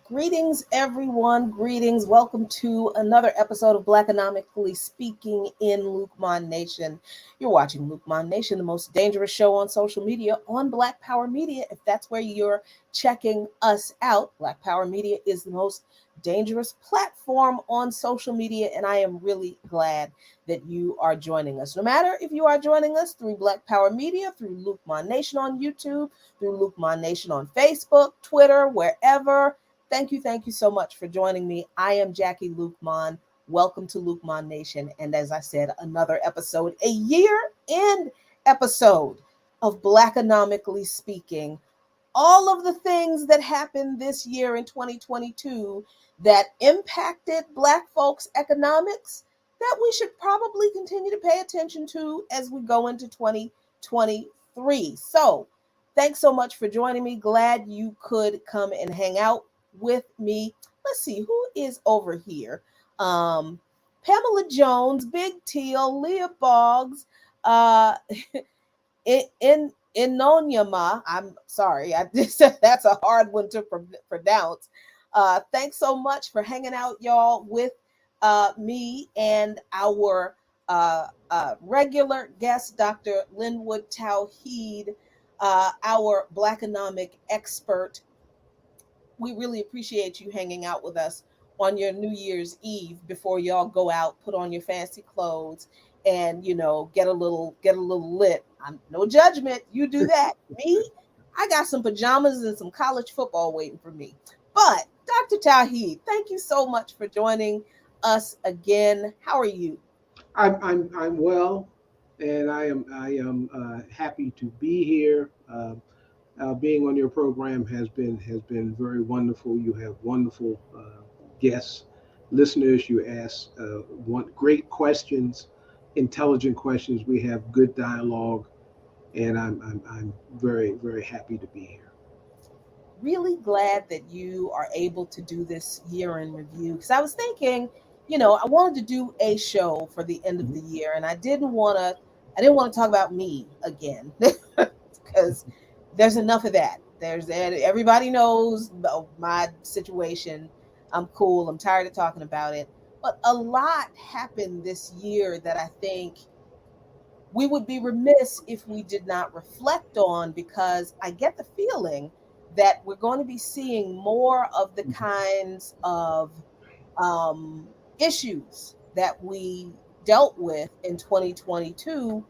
Greetings, everyone. Greetings. Welcome to another episode of Blackanomically Speaking in Lukman Nation. You're watching Lukman Nation, the most dangerous show on social media on Black Power Media. If that's where you're checking us out, Black Power Media is the most dangerous platform on social media, and I am really glad that you are joining us. No matter if you are joining us through Black Power Media, through Lukman Nation on YouTube, through Lukman Nation on Facebook, Twitter, wherever. Thank you so much for joining me. I am Jackie Lukman. Welcome to Lukman Nation. And as I said, another episode, a year-end episode of Blackanomically Speaking. All of the things that happened this year in 2022 that impacted Black folks' economics that we should probably continue to pay attention to as we go into 2023. So, thanks so much for joining me. Glad you could come and hang out with me. Let's see who is over here. Pamela Jones, Big Teal, Leah Boggs, uh, in Nonyama. I'm sorry, I just that's a hard one to pronounce. Thanks so much for hanging out, y'all, with me and our regular guest, Dr. Linwood Tauheed, our Blackanomic expert. We really appreciate you hanging out with us on your New Year's Eve before y'all go out, put on your fancy clothes, and get a little lit. I'm no judgment. You do that. Me, I got some pajamas and some college football waiting for me. But Dr. Tauheed, thank you so much for joining us again. How are you? I'm well, and I am happy to be here. Being on your program has been very wonderful. You have wonderful guests, listeners. You ask want great questions, intelligent questions. We have good dialogue, and I'm very happy to be here. Really glad that you are able to do this year in review because I was thinking, I wanted to do a show for the end of Mhm. the year and I didn't want to talk about me again because there's enough of that. There's everybody knows my situation. I'm cool. I'm tired of talking about it. But a lot happened this year that I think we would be remiss if we did not reflect on because I get the feeling that we're going to be seeing more of the kinds of issues that we dealt with in 2022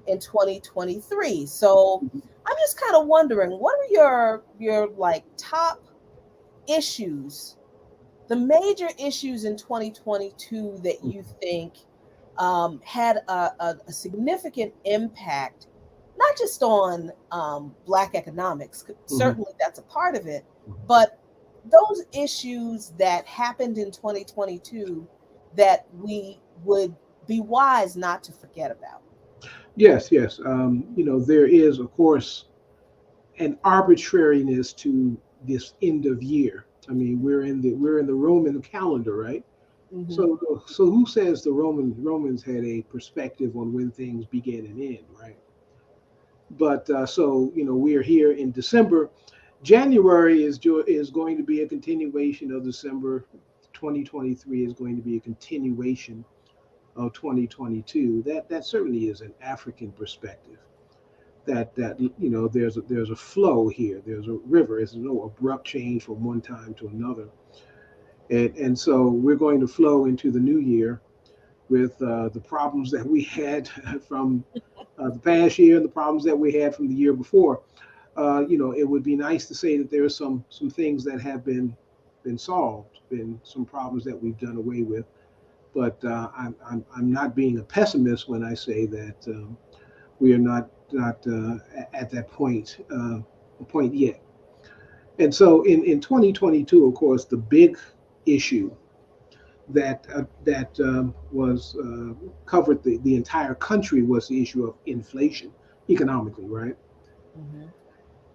in 2023. So I'm just kind of wondering, what are your like top issues, the major issues in 2022 that you think had a significant impact, not just on Black economics, Mhm. certainly that's a part of it, but those issues that happened in 2022 that we would be wise not to forget about. Yes, yes. There is, of course, an arbitrariness to this end of year. I mean, we're in the Roman calendar, right? Hmm. So who says the Romans had a perspective on when things begin and end, right? But we are here in December. January is going to be a continuation of December. 2023 is going to be a continuation of 2022. That certainly is an African perspective. That there's a flow here. There's a river. There's no abrupt change from one time to another. And so we're going to flow into the new year with the problems that we had from the past year and the problems that we had from the year before. It would be nice to say that there are some things that have been solved, been some problems that we've done away with. But I'm not being a pessimist when I say that we are not at that point yet. And so in 2022, of course, the big issue that was covered the entire country was the issue of inflation economically, right? Hmm.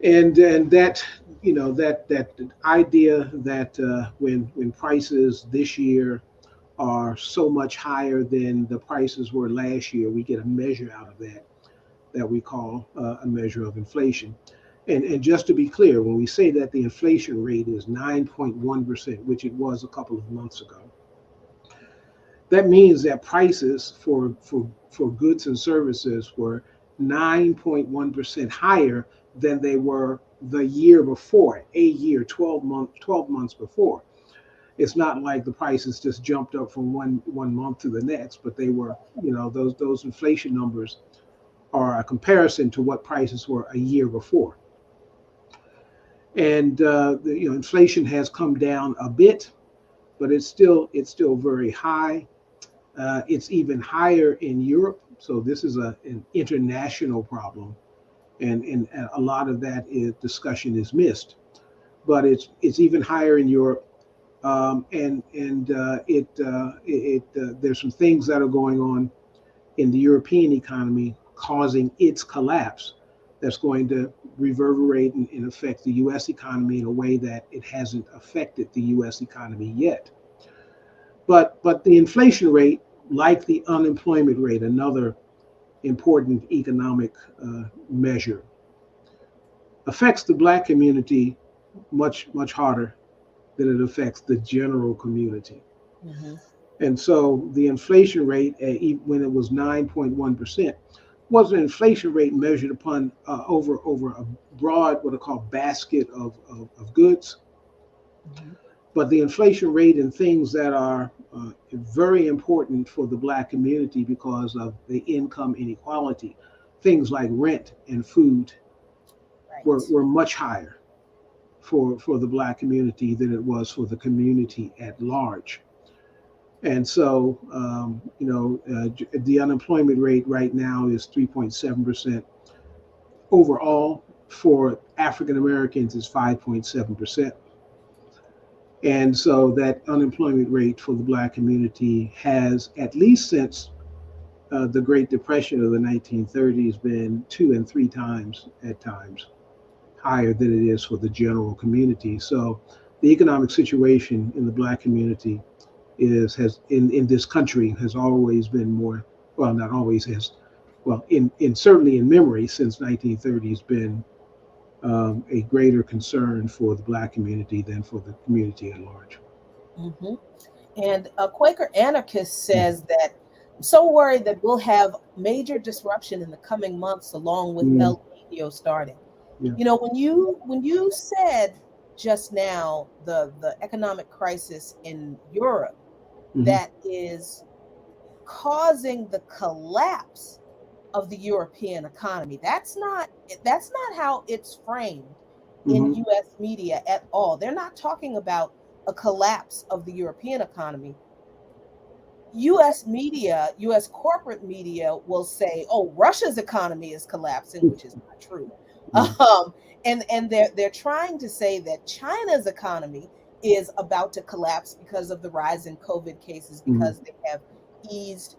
And that that idea that when prices this year are so much higher than the prices were last year, we get a measure out of that we call a measure of inflation. And just to be clear, when we say that the inflation rate is 9.1%, which it was a couple of months ago, that means that prices for goods and services were 9.1% higher than they were the year before, a year, 12 months before. It's not like the prices just jumped up from one month to the next, but they were, those inflation numbers are a comparison to what prices were a year before. And inflation has come down a bit, but it's still very high. It's even higher in Europe. So this is an international problem, and a lot of that discussion is missed. But it's even higher in Europe, and there's some things that are going on in the European economy causing its collapse that's going to reverberate and affect the U.S. economy in a way that it hasn't affected the U.S. economy yet. But the inflation rate, like the unemployment rate, another important economic measure, affects the Black community much harder than it affects the general community. Mm-hmm. And so the inflation rate, when it was 9.1%, was an inflation rate measured upon over a broad, what are called basket of goods. Mm-hmm. But the inflation rate in things that are very important for the Black community because of the income inequality, things like rent and food, were, Right. were much higher for the Black community than it was for the community at large. And so, the unemployment rate right now is 3.7%. Overall, for African Americans, is 5.7%. And so that unemployment rate for the Black community has, at least since the Great Depression of the 1930s, been 2 and 3 times at times higher than it is for the general community. So the economic situation in the Black community has in this country has always been more, well, not always has, well, in certainly in memory since 1930s, been a greater concern for the Black community than for the community at large. Mm-hmm. And a Quaker anarchist says that I'm so worried that we'll have major disruption in the coming months, along with Mm, El Nino starting. yeah. When you said just now the economic crisis in Europe Hmm. that is causing the collapse of the European economy. That's not how it's framed in Hmm. US media at all. They're not talking about a collapse of the European economy. US media, US corporate media will say, "Oh, Russia's economy is collapsing," which is not true. Yeah. Um, and they're trying to say that China's economy is about to collapse because of the rise in COVID cases Hmm. because they have eased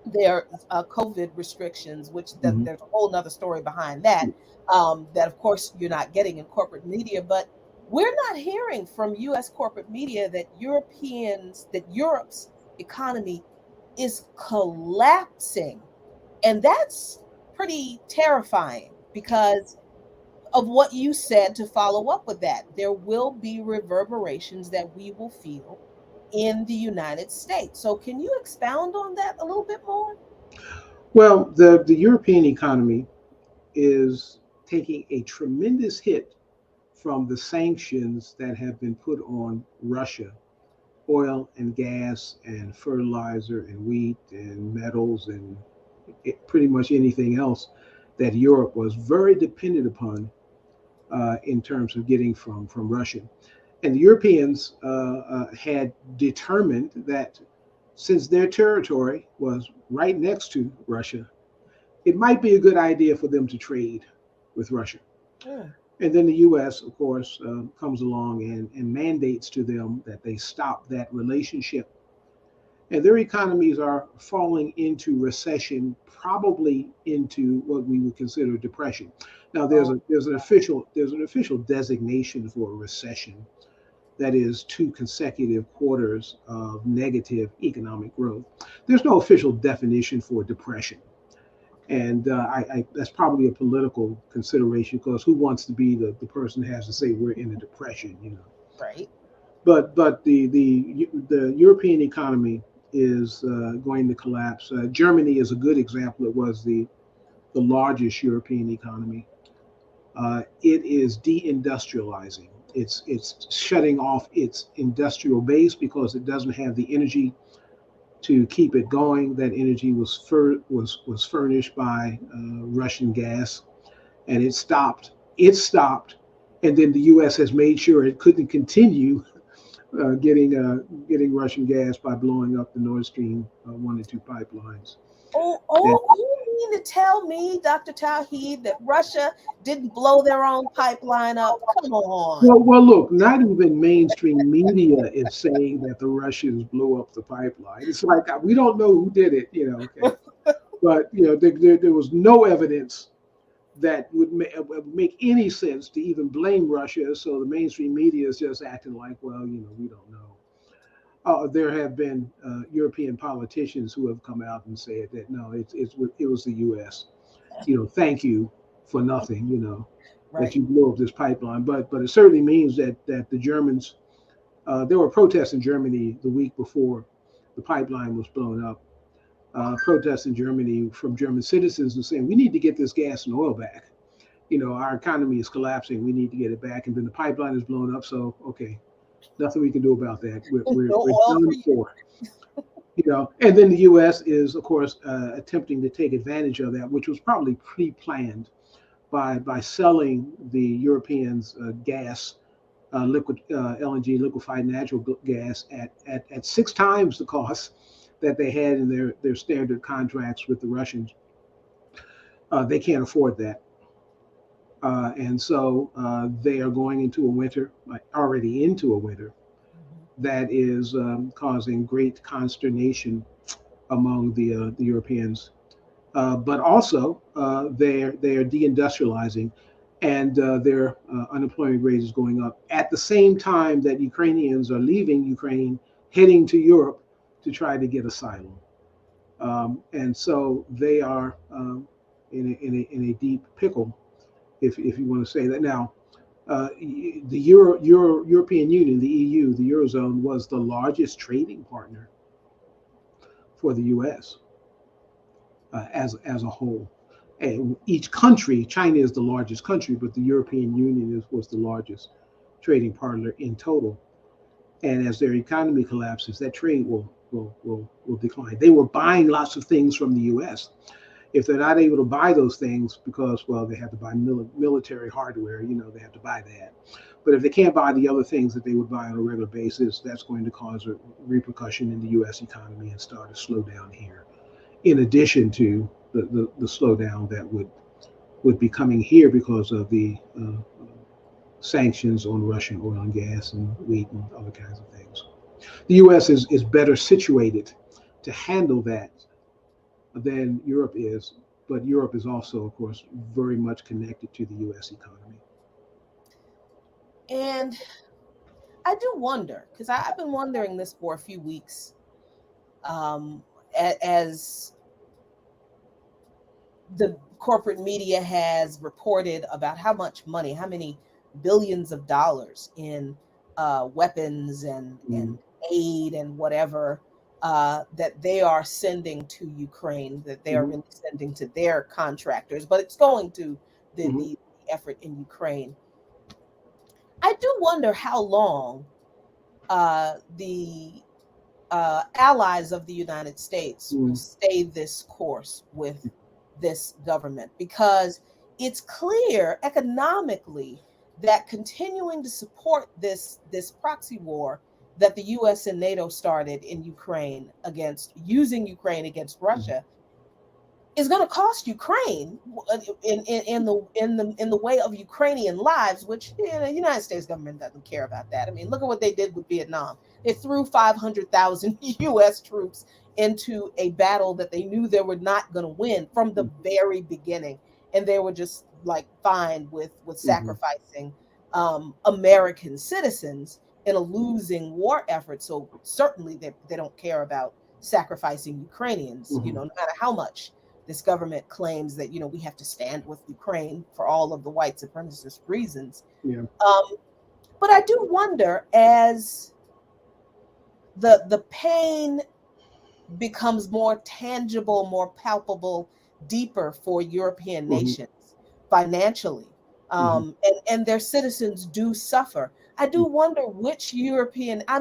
their COVID restrictions, which Hmm. there's a whole nother story behind that. That of course you're not getting in corporate media, but we're not hearing from U.S. corporate media that Europe's economy is collapsing, and that's pretty terrifying because of what you said. To follow up with that, there will be reverberations that we will feel in the United States. So, can you expound on that a little bit more? Well, the European economy is taking a tremendous hit from the sanctions that have been put on Russia, oil and gas and fertilizer and wheat and metals and pretty much anything else that Europe was very dependent upon in terms of getting from Russia. And the Europeans had determined that since their territory was right next to Russia, it might be a good idea for them to trade with Russia. Mm, And then the U.S., of course, comes along and mandates to them that they stop that relationship. And their economies are falling into recession, probably into what we would consider depression. Now, oh, there's an official designation for a recession, that is 2 consecutive quarters of negative economic growth. There's no official definition for depression. And that's probably a political consideration because who wants to be the person who has to say we're in a depression, you know? Right. But the European economy is going to collapse. Germany is a good example. It was the largest European economy. It is deindustrializing. It's shutting off its industrial base because it doesn't have the energy to keep it going. That energy was furnished by Russian gas, and it stopped. It stopped, and then the U.S. has made sure it couldn't continue getting Russian gas by blowing up the Nord Stream 1 and 2 pipelines. And, You mean to tell me, Dr. Tauheed, that Russia didn't blow their own pipeline up? Come on. well, look, not even mainstream media is saying that the Russians blew up the pipeline. It's like we don't know who did it, you know. Okay, but you know, there was no evidence that would make any sense to even blame Russia. So the mainstream media is just acting like, well, you know, we don't know. There have been European politicians who have come out and said that no, it was the U.S. You know, thank you for nothing. You know, that Right. you blew up this pipeline, but it certainly means that the Germans. There were protests in Germany the week before the pipeline was blown up. Protests in Germany from German citizens were saying we need to get this gas and oil back. You know, our economy is collapsing. We need to get it back. And then the pipeline is blown up. So, okay, nothing we can do about that. No We're oil for done you. for. You know, and then the U.S. is, of course, attempting to take advantage of that, which was probably pre-planned by selling the Europeans gas, liquid LNG, liquefied natural gas at 6 times the cost that they had in their standard contracts with the Russians. They can't afford that. And so they are going into a winter, like already into a winter, Mhm. that is causing great consternation among the Europeans. But also, they are deindustrializing, and their unemployment rate is going up at the same time that Ukrainians are leaving Ukraine, heading to Europe to try to get asylum. And so they are in a deep pickle, if you want to say that. Now, the European Union, the EU, the Eurozone was the largest trading partner for the US as a whole. And each country, China is the largest country, but the European Union was the largest trading partner in total. And as their economy collapses, that trade will decline. They were buying lots of things from the US. If they're not able to buy those things because, well, they have to buy military hardware, you know, they have to buy that. But if they can't buy the other things that they would buy on a regular basis, that's going to cause a repercussion in the US economy and start a slowdown here, in addition to the slowdown that would be coming here because of the sanctions on Russian oil and gas and wheat and other kinds of things. The US is better situated to handle that than Europe is, but Europe is also, of course, very much connected to the US economy. And I do wonder, because I've been wondering this for a few weeks, um, as the corporate media has reported about how much money, how many billions of dollars in weapons Mm-hmm. and aid and whatever that they are sending to Ukraine, that they are Mm-hmm. really sending to their contractors, but it's going to Mm-hmm. the effort in Ukraine. I do wonder how long the allies of the United States will Mm-hmm. stay this course with this government, because it's clear economically that continuing to support this proxy war that the US and NATO started in Ukraine, against using Ukraine against Russia, is going to cost Ukraine in the way of Ukrainian lives, which, you know, the United States government doesn't care about that. I mean, look at what they did with Vietnam. They threw 500,000 U.S. troops into a battle that they knew they were not going to win from the very beginning, and they were just like fine with Mm-hmm. sacrificing American citizens in a losing war effort. So certainly they don't care about sacrificing Ukrainians, you Mm-hmm. know, no matter how much this government claims that, we have to stand with Ukraine for all of the white supremacist reasons. Yeah. But I do wonder, as the pain becomes more tangible, more palpable, deeper for European Hmm. nations financially, Hmm. and their citizens do suffer. I do wonder which European I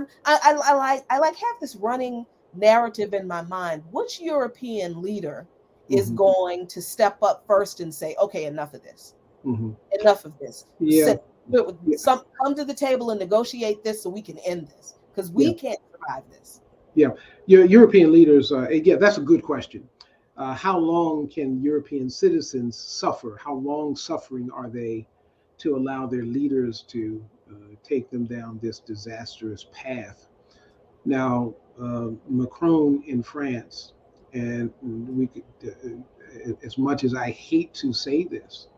like have this running narrative in my mind. Which European leader is Hmm. going to step up first and say, "Okay, enough of this. Hmm. Enough of this. Yeah. Sit, Yeah. come to the table and negotiate this so we can end this because Yeah. we can't survive this." Yeah. Your European leaders. Yeah, that's a good question. How long can European citizens suffer? How long suffering are they to allow their leaders to take them down this disastrous path? Now, Macron in France, and we could, as much as I hate to say this,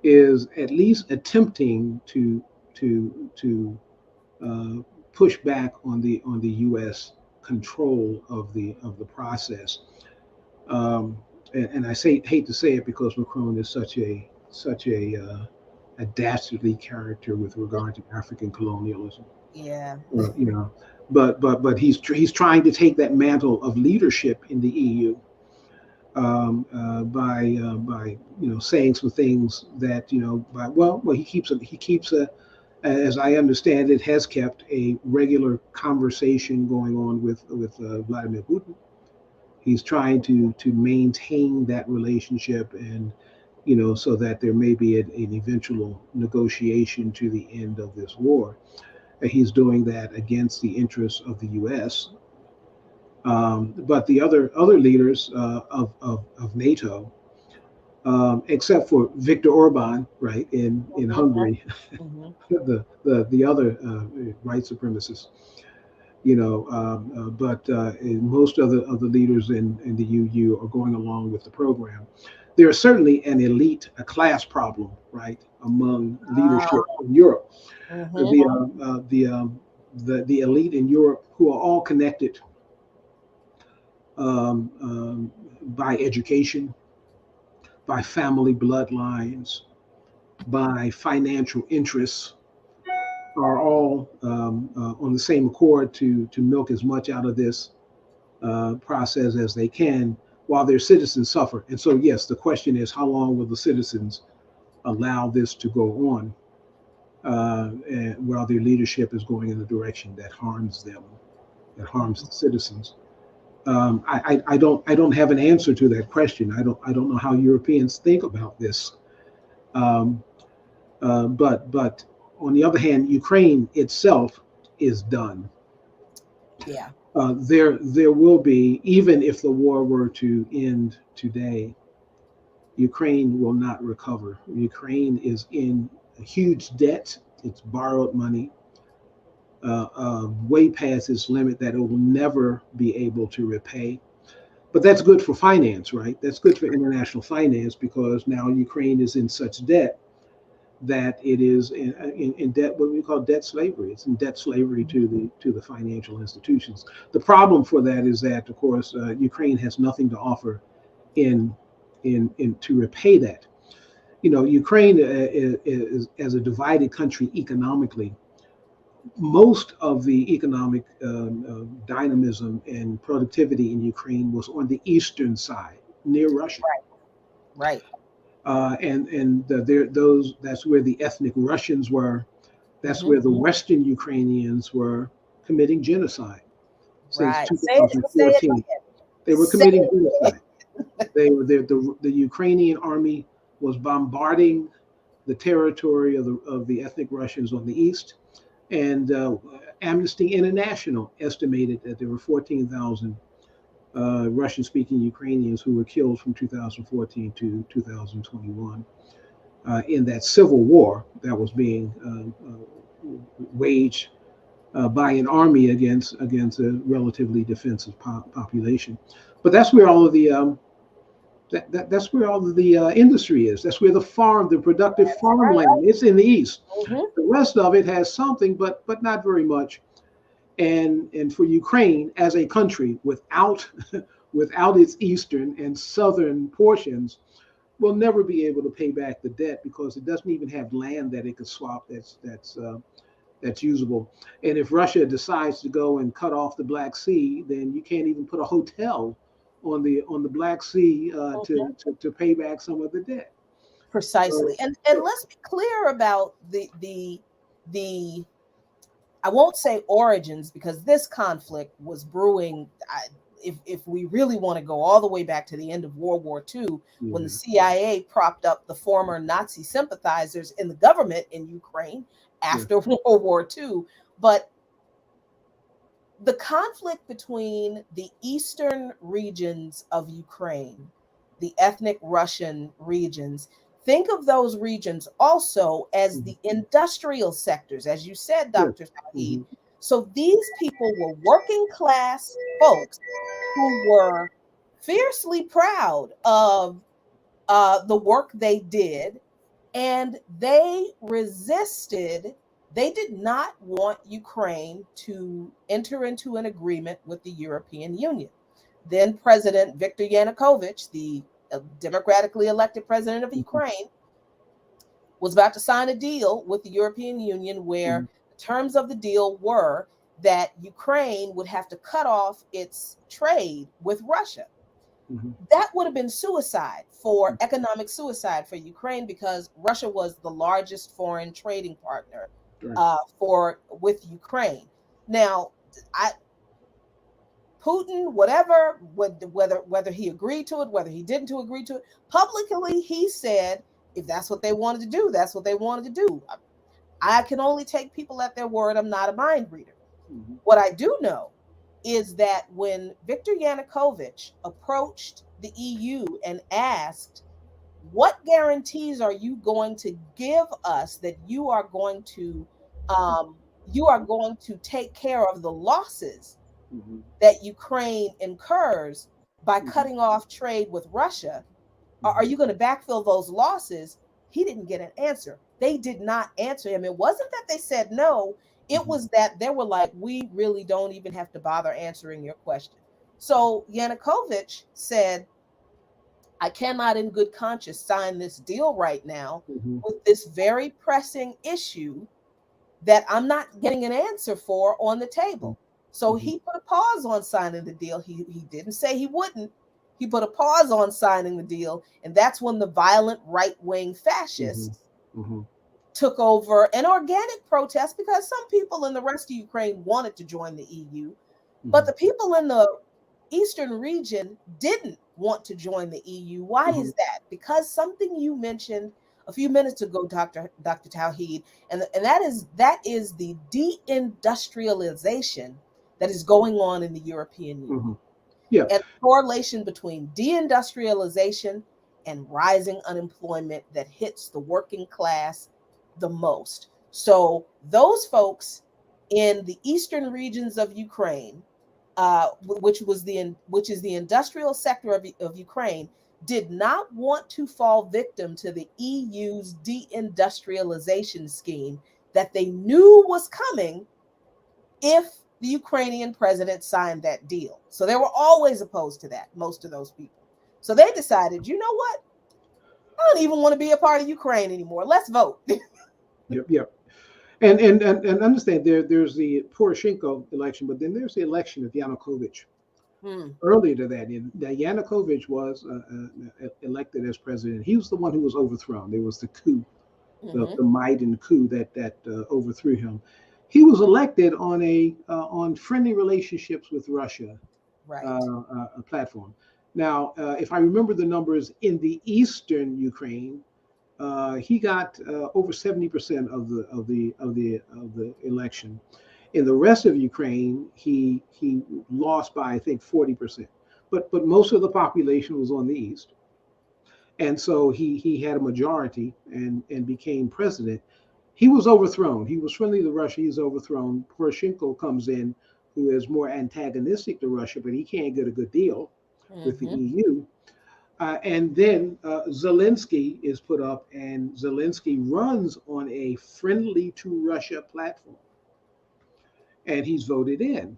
is at least attempting to uh, push back on the U.S. control of the process. And I say hate to say it because Macron is such a dastardly character with regard to African colonialism. Yeah. You know, but he's trying to take that mantle of leadership in the EU by saying some things that he keeps a as I understand it has kept a regular conversation going on with Vladimir Putin. He's trying to maintain that relationship and so that there may be an eventual negotiation to the end of this war. He's doing that against the interests of the U.S. But the other leaders of NATO, except for Viktor Orban, right in Mhm, Hungary, mhm. the other white supremacists, and most of the leaders in the UU are going along with the program. There is certainly a class problem, right, among leadership Ah, in Europe. mhm. The elite in Europe who are all connected by education, by family bloodlines, by financial interests, are all on the same accord to milk as much out of this process as they can while their citizens suffer. And so, yes, the question is, how long will the citizens allow this to go on and while their leadership is going in a direction that harms them, that harms the citizens? I don't have an answer to that question. I don't know how Europeans think about this. Um, but on the other hand, Ukraine itself is done. Yeah. There will be, even if the war were to end today, Ukraine will not recover. Ukraine is in a huge debt. It's borrowed money way past its limit that it will never be able to repay. But that's good for finance, right? That's good for international finance because now Ukraine is in such debt that it is in debt, what we call debt slavery. It's in debt slavery to the financial institutions. The problem for that is that, of course, Ukraine has nothing to offer in in to repay that. Ukraine is as a divided country economically. Most of the economic dynamism and productivity in Ukraine was on the eastern side, near Russia. Right. Those that's where the ethnic Russians were. That's Hmm. where the Western Ukrainians were committing genocide since Right. Say it 2014. again. They were Say committing it genocide. The Ukrainian army was bombarding the territory of the ethnic Russians on the east, and Amnesty International estimated that there were 14,000 Russian-speaking Ukrainians who were killed from 2014 to 2021 in that civil war that was being waged by an army against a relatively defensive population. But that's where all of that's where all of the industry is. That's where the productive That's right. farmland. It's in the east. Hmm. The rest of it has something, but not very much. And for Ukraine as a country without its eastern and southern portions, will never be able to pay back the debt because it doesn't even have land that it could swap that's usable. And if Russia decides to go and cut off the Black Sea, then you can't even put a hotel on the Black Sea Mhm. to pay back some of the debt. So, Precisely. And let's be clear about the I won't say origins, because this conflict was brewing. If we really want to go all the way back to the end of World War II, when the yeah, CIA propped up the former Nazi sympathizers in the government in Ukraine yeah, after World War II. But the conflict between the eastern regions of Ukraine, the ethnic Russian regions, think of those regions also as mhm, the industrial sectors, as you said, sure, Dr. Tauheed. hmm So these people were working class folks who were fiercely proud of the work they did, and they resisted. They did not want Ukraine to enter into an agreement with the European Union. Then President Viktor Yanukovych, the democratically elected president of hmm Ukraine, was about to sign a deal with the European Union hmm where the terms of the deal were that Ukraine would have to cut off its trade with Russia. hmm That would have been suicide, for economic suicide for Ukraine, because Russia was the largest foreign trading partner right, for with Ukraine. Now, I Putin, whatever, whether he agreed to it, whether he didn't to agree to it, publicly he said if that's what they wanted to do, that's what they wanted to do. I can only take people at their word. I'm not a mind reader. hmm What I do know is that when Viktor Yanukovych approached the EU and asked, what guarantees are you going to give us that you are going to take care of the losses hmm that Ukraine incurs by hmm cutting off trade with Russia? Are hmm you going to backfill those losses? He didn't get an answer. They did not answer him. It wasn't that they said no, it hmm was that they were like, we really don't even have to bother answering your question. So Yanukovych said, I cannot in good conscience sign this deal right now hmm with this very pressing issue that I'm not getting an answer for on the table. So hmm he put a pause on signing the deal. He didn't say he wouldn't. He put a pause on signing the deal. And that's when the violent right wing hmm fascists hmm took over an organic protest, because some people in the rest of Ukraine wanted to join the EU, but hmm the people in the eastern region didn't want to join the EU. Why hmm is that? Because something you mentioned a few minutes ago, Dr. Tauheed, and that is the deindustrialization that is going on in the European Union, hmm yeah, and the correlation between deindustrialization and rising unemployment that hits the working class the most. So those folks in the eastern regions of Ukraine, which is the industrial sector of Ukraine, did not want to fall victim to the EU's deindustrialization scheme that they knew was coming if the Ukrainian president signed that deal. So they were always opposed to that, most of those people. So they decided, you know what? I don't even want to be a part of Ukraine anymore. Let's vote. yep, yep. And understand there's the Poroshenko election, but then there's the election of Yanukovych. Hmm. Earlier to that, Yanukovych was elected as president. He was the one who was overthrown. There was the coup, Mm-hmm. the Maidan coup that overthrew him. He was elected on friendly relationships with Russia Right. platform. Now, if I remember the numbers in the eastern Ukraine, he got over 70% of the election. In the rest of Ukraine, he lost by I think 40%. But most of the population was on the east, and so he had a majority and became president. He was overthrown. He was friendly to Russia. He's overthrown. Poroshenko comes in, who is more antagonistic to Russia, but he can't get a good deal with the Mm-hmm. EU. And then Zelensky is put up, and Zelensky runs on a friendly to Russia platform, and he's voted in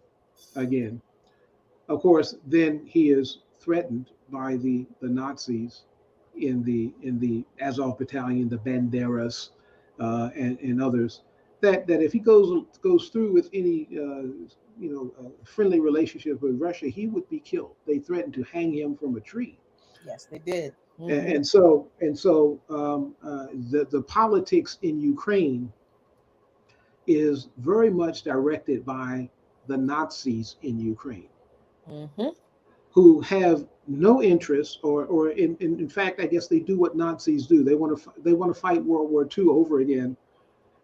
again. Of course, then he is threatened by the Nazis in the Azov Battalion, the Banderas, and others. That if he goes through with any friendly relationship with Russia, he would be killed. They threatened to hang him from a tree. Yes, they did. And so the politics in Ukraine is very much directed by the Nazis in Ukraine, Hmm. who have no interest, or in fact, I guess they do what Nazis do. They want to fight World War II over again,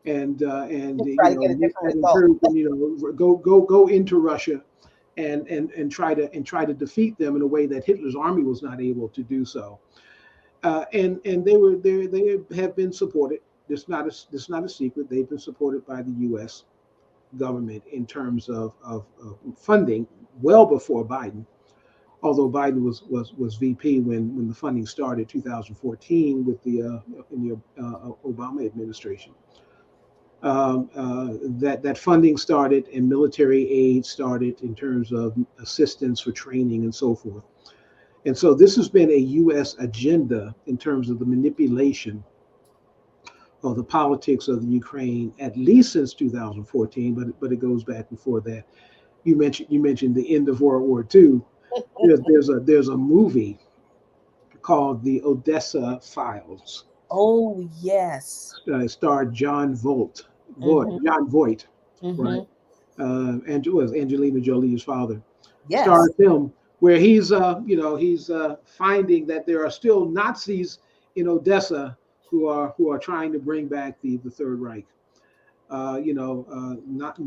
and Just try to get a different result. encourage them, go into Russia, and try to defeat them in a way that Hitler's army was not able to do so. And they have been supported. It's not a secret. They've been supported by the U.S. government in terms of funding well before Biden. Although Biden was VP when the funding started, 2014, with in the Obama administration. That funding started and military aid started in terms of assistance for training and so forth. And so this has been a U.S. agenda in terms of the manipulation of the politics of the Ukraine, at least since 2014, but it goes back before that. You mentioned the end of World War II. There's a movie called The Odessa Files. Oh, yes. Starred Hmm. John Voight, Hmm. right? And was Angelina Jolie's father. Yes. Stars him, where he's finding that there are still Nazis in Odessa who are trying to bring back the Third Reich.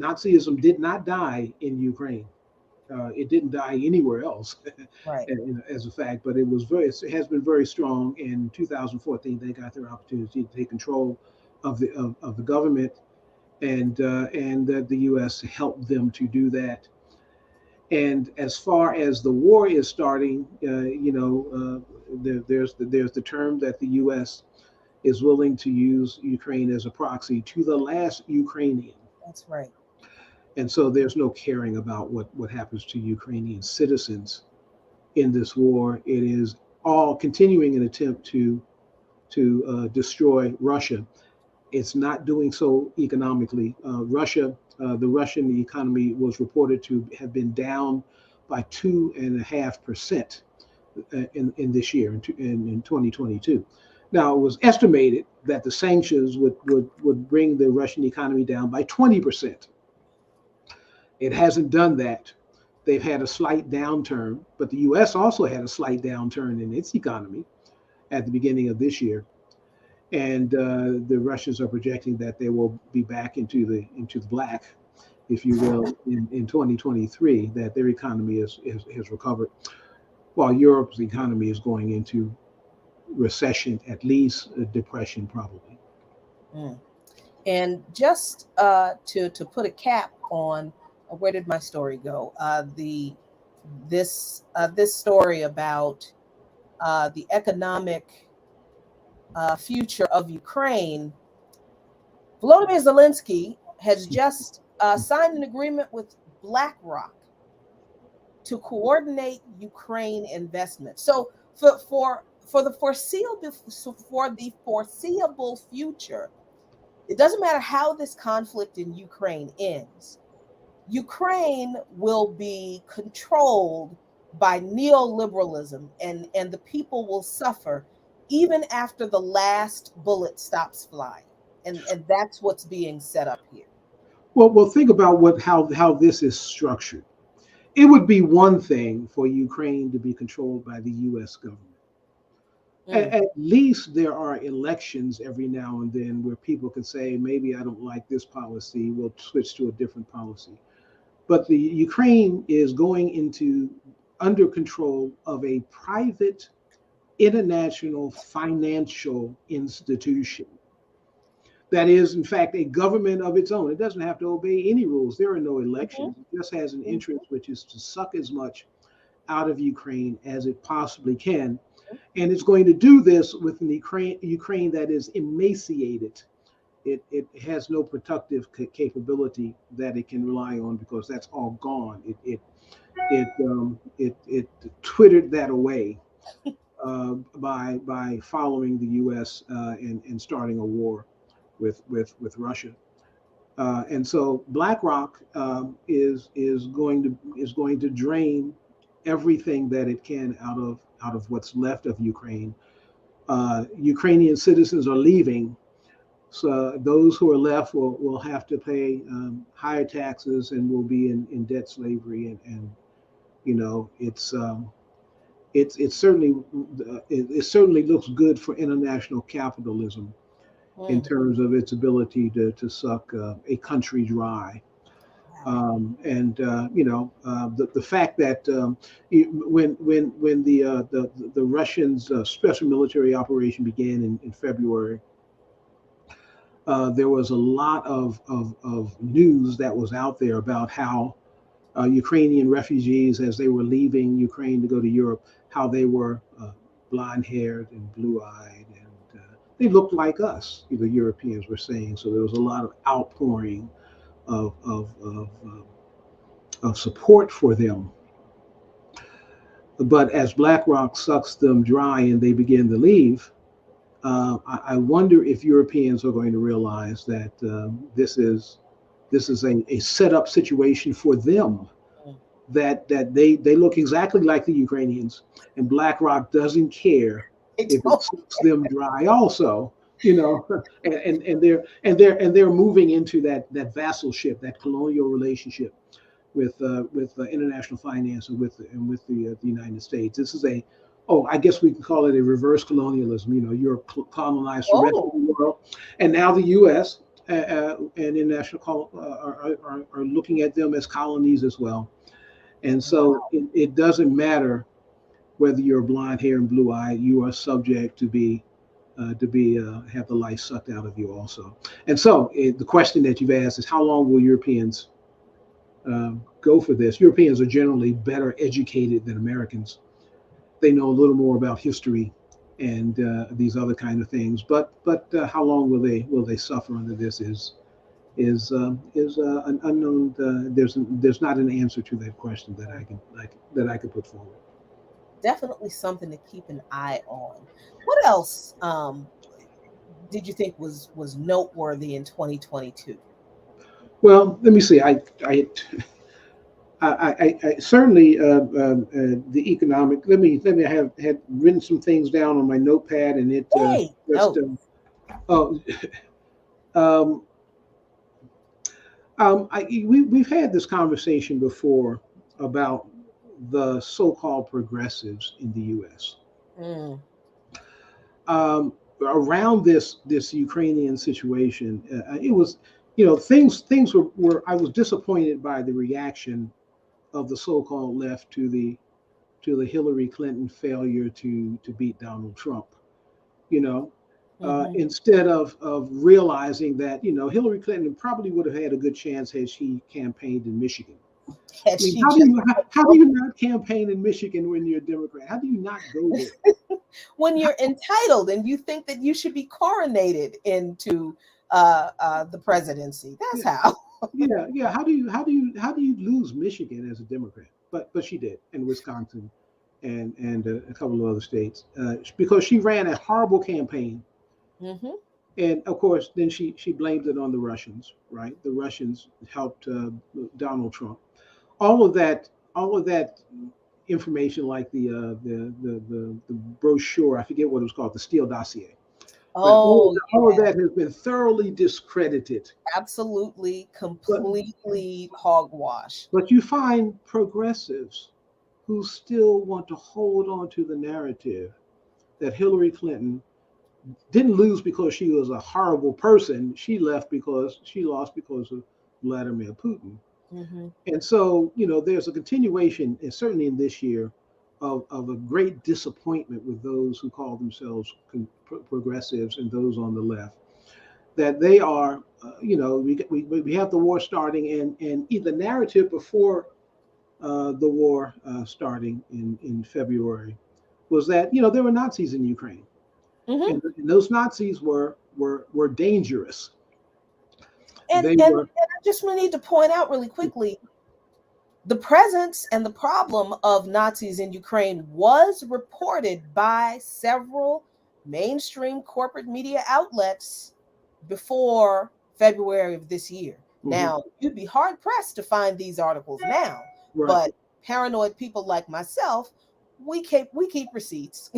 Nazism did not die in Ukraine. It didn't die anywhere else, Right. as a fact, but it has been very strong. In 2014, they got their opportunity to take control of the government, and the U.S. helped them to do that. And as far as the war is starting, there's the term that the U.S. is willing to use Ukraine as a proxy to the last Ukrainian. That's right. And so there's no caring about what happens to Ukrainian citizens in this war. It is all continuing an attempt to destroy Russia. It's not doing so economically. The Russian economy was reported to have been down by 2.5% in this year, in 2022. Now, it was estimated that the sanctions would bring the Russian economy down by 20%. It hasn't done that. They've had a slight downturn, but the U.S. also had a slight downturn in its economy at the beginning of this year. And the Russians are projecting that they will be back into the black, if you will, in 2023. That their economy has recovered, while Europe's economy is going into recession, at least a depression, probably. Mm. And just to put a cap on where did my story go? This story about the economic future of Ukraine. Volodymyr Zelensky has just signed an agreement with BlackRock to coordinate Ukraine investment. So for the foreseeable future, it doesn't matter how this conflict in Ukraine ends. Ukraine will be controlled by neoliberalism, and the people will suffer even after the last bullet stops flying. And that's what's being set up here. Well, think about how this is structured. It would be one thing for Ukraine to be controlled by the U.S. government. Mm, At least there are elections every now and then where people can say, maybe I don't like this policy, we'll switch to a different policy. But the Ukraine is going into under control of a private international financial institution that is, in fact, a government of its own. It doesn't have to obey any rules. There are no mhm, elections. It just has an mhm. interest, which is to suck as much out of Ukraine as it possibly can. And it's going to do this with an Ukraine that is emaciated it has no productive capability that it can rely on because that's all gone. It twittered that away by following the U.S. And starting a war with Russia. And so BlackRock is going to drain everything that it can out of what's left of Ukraine. Ukrainian citizens are leaving, so those who are left will have to pay higher taxes and will be in debt slavery. And it's certainly it certainly looks good for international capitalism in Mm, terms of its ability to suck a country dry. wow. The fact that when the Russians' special military operation began in February, there was a lot of news that was out there about how Ukrainian refugees, as they were leaving Ukraine to go to Europe, how they were blonde-haired and blue-eyed, and they looked like us. The Europeans were saying. So there was a lot of outpouring of support for them. But as BlackRock sucks them dry and they begin to leave, I wonder if Europeans are going to realize that this is a setup situation for them. Mm. That they look exactly like the Ukrainians, and BlackRock doesn't care They if it don't- sucks them dry. Also, and they're moving into that vassalship, that colonial relationship with international finance and with the United States. This is I guess we can call it a reverse colonialism. Europe colonized the rest of Oh, the world, and now the U.S. And international are looking at them as colonies as well. And so wow. it doesn't matter whether you're blonde hair and blue eye, you are subject to be have the life sucked out of you also. And so the question that you've asked is how long will Europeans go for this? Europeans are generally better educated than Americans. They know a little more about history and these other kind of things. But how long will they suffer under this is an unknown. There's not an answer to that question that I can put forward. Definitely something to keep an eye on. What else did you think was noteworthy in 2022? Well, let me see. I certainly the economic. Let me have had written some things down on my notepad, and it Hey, just no. oh um, we've had this conversation before about the so-called progressives in the U.S. Mm, Around this Ukrainian situation. It was, things were. I was disappointed by the reaction of the so-called left to the Hillary Clinton failure to beat Donald Trump. You know, hmm. instead of realizing that Hillary Clinton probably would have had a good chance had she campaigned in Michigan. Had I mean, she how do just you how do you not campaign in Michigan when you're a Democrat? How do you not go there? when you're entitled and you think that you should be coronated into the presidency. That's Yeah, how. yeah. How do you lose Michigan as a Democrat? But she did, and Wisconsin, and a couple of other states, because she ran a horrible campaign, Hmm. and of course, then she blamed it on the Russians, right? The Russians helped Donald Trump. All of that information, like the brochure, I forget what it was called, the Steele dossier, but Oh, all of yeah, that has been thoroughly discredited. absolutely, But completely hogwash. But you find progressives who still want to hold on to the narrative that Hillary Clinton didn't lose because she was a horrible person. She lost because of Vladimir Putin. Hmm. And so, there's a continuation, and certainly in this year, of a great disappointment with those who call themselves progressives and those on the left, that they are, we have the war starting, and the narrative before the war starting in February was that there were Nazis in Ukraine, Hmm. and those Nazis were dangerous. And They and were I just need to point out really quickly, the presence and the problem of Nazis in Ukraine was reported by several mainstream corporate media outlets before February of this year. mhm, Now, you'd be hard pressed to find these articles now, right, but paranoid people like myself, we keep receipts,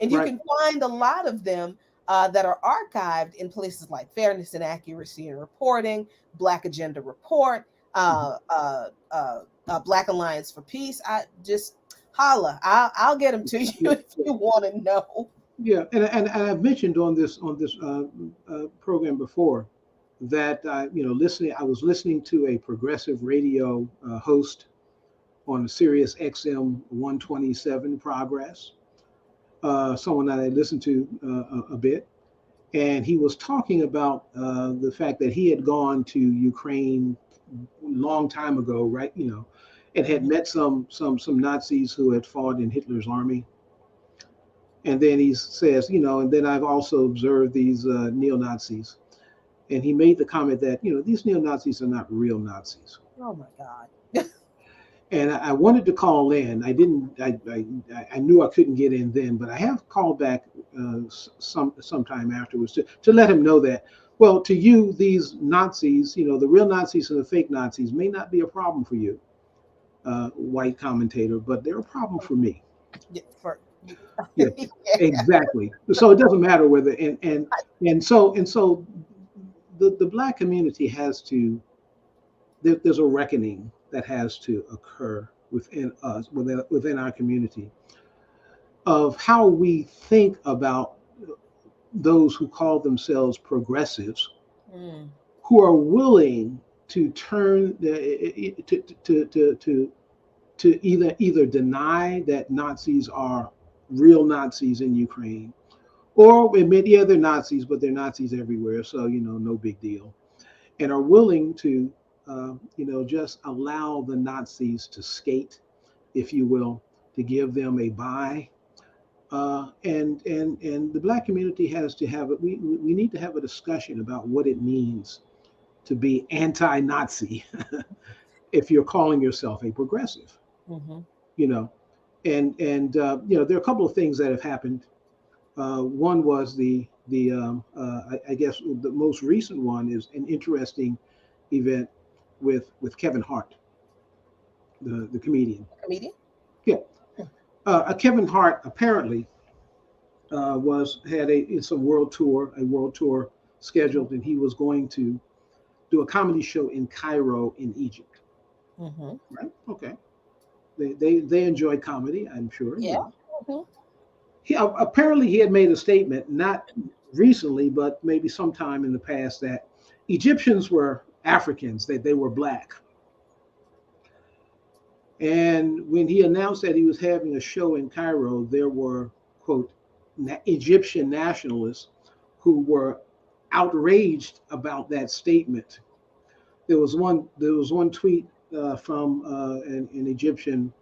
and you right, can find a lot of them that are archived in places like Fairness and Accuracy in Reporting, Black Agenda Report, mhm, Black Alliance for Peace. I just holla. I'll get them to you yeah, if yeah. you want to know. Yeah, and I've mentioned on this program before that listening. I was listening to a progressive radio host on Sirius XM 127 Progress, someone that I listened to a bit, and he was talking about the fact that he had gone to Ukraine a long time ago, right? And had Mhm. met some Nazis who had fought in Hitler's army. And then he says, and then I've also observed these neo Nazis. And he made the comment that, these neo Nazis are not real Nazis. Oh my God. And I wanted to call in. I didn't. I knew I couldn't get in then, but I have called back sometime afterwards to let him know that. Well, to you, these Nazis, the real Nazis and the fake Nazis may not be a problem for you, white commentator, but they're a problem for me. Yeah, for Yeah, exactly. So it doesn't matter whether and so the black community has to there's a reckoning that has to occur within us within our community of how we think about those who call themselves progressives Mm, who are willing to turn to either deny that Nazis are real Nazis in Ukraine or admit, yeah, they're Nazis, but they're Nazis everywhere, so no big deal, and are willing to, just allow the Nazis to skate, if you will, to give them a bye. And the black community has to have it. We need to have a discussion about what it means to be anti-Nazi if you're calling yourself a progressive. mhm. You know, and there are a couple of things that have happened. One was I guess the most recent one is an interesting event with Kevin Hart, the comedian. Comedian. Yeah, Kevin Hart apparently was had a world tour Mhm, scheduled, and he was going to do a comedy show in Cairo in Egypt. mhm. Right? Okay. They enjoy comedy, I'm sure. Yeah. Mhm. Apparently he had made a statement not recently, but maybe sometime in the past that Egyptians were Africans, that they were black. And when he announced that he was having a show in Cairo, there were, quote, Egyptian nationalists who were outraged about that statement. There was one tweet from an Egyptian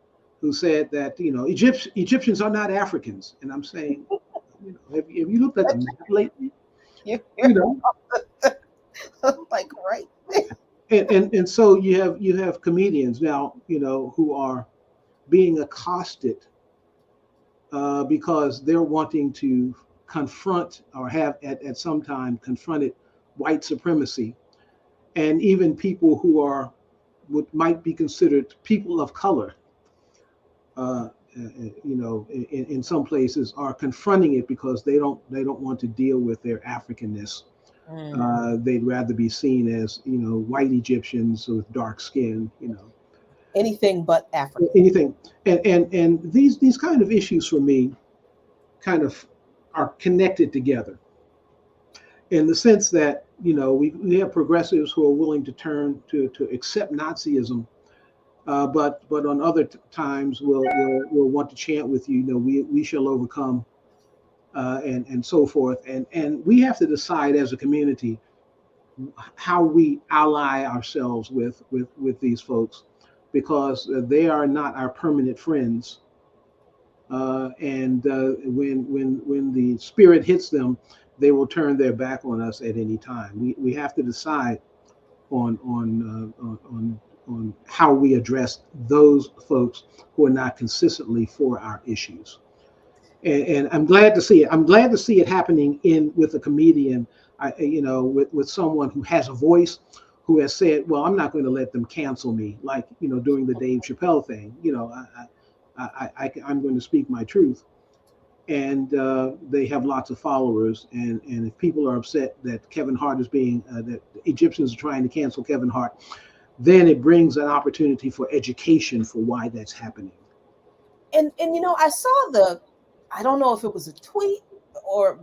who said that Egyptians are not Africans, and I'm saying, have you looked at the map lately? You're You know, like right. and so you have comedians now, who are being accosted because they're wanting to confront or have at some time confronted white supremacy, and even people who are what might be considered people of color, in some places are confronting it because they don't want to deal with their Africanness. Mm. They'd rather be seen as white Egyptians with dark skin, Anything but African. anything. And these kind of issues for me kind of are connected together in the sense that we have progressives who are willing to turn to accept Nazism, but on other times we'll want to chant with you, we shall overcome, and so forth, and we have to decide as a community how we ally ourselves with these folks, because they are not our permanent friends, and when the spirit hits them, they will turn their back on us at any time. We have to decide on how we address those folks who are not consistently for our issues. And I'm glad to see it. I'm glad to see it happening in with a comedian, with someone who has a voice, who has said, "Well, I'm not going to let them cancel me," like doing the Dave Chappelle thing. I'm going to speak my truth, and they have lots of followers. And if people are upset that Kevin Hart is being that Egyptians are trying to cancel Kevin Hart, then it brings an opportunity for education for why that's happening. And I saw I don't know if it was a tweet or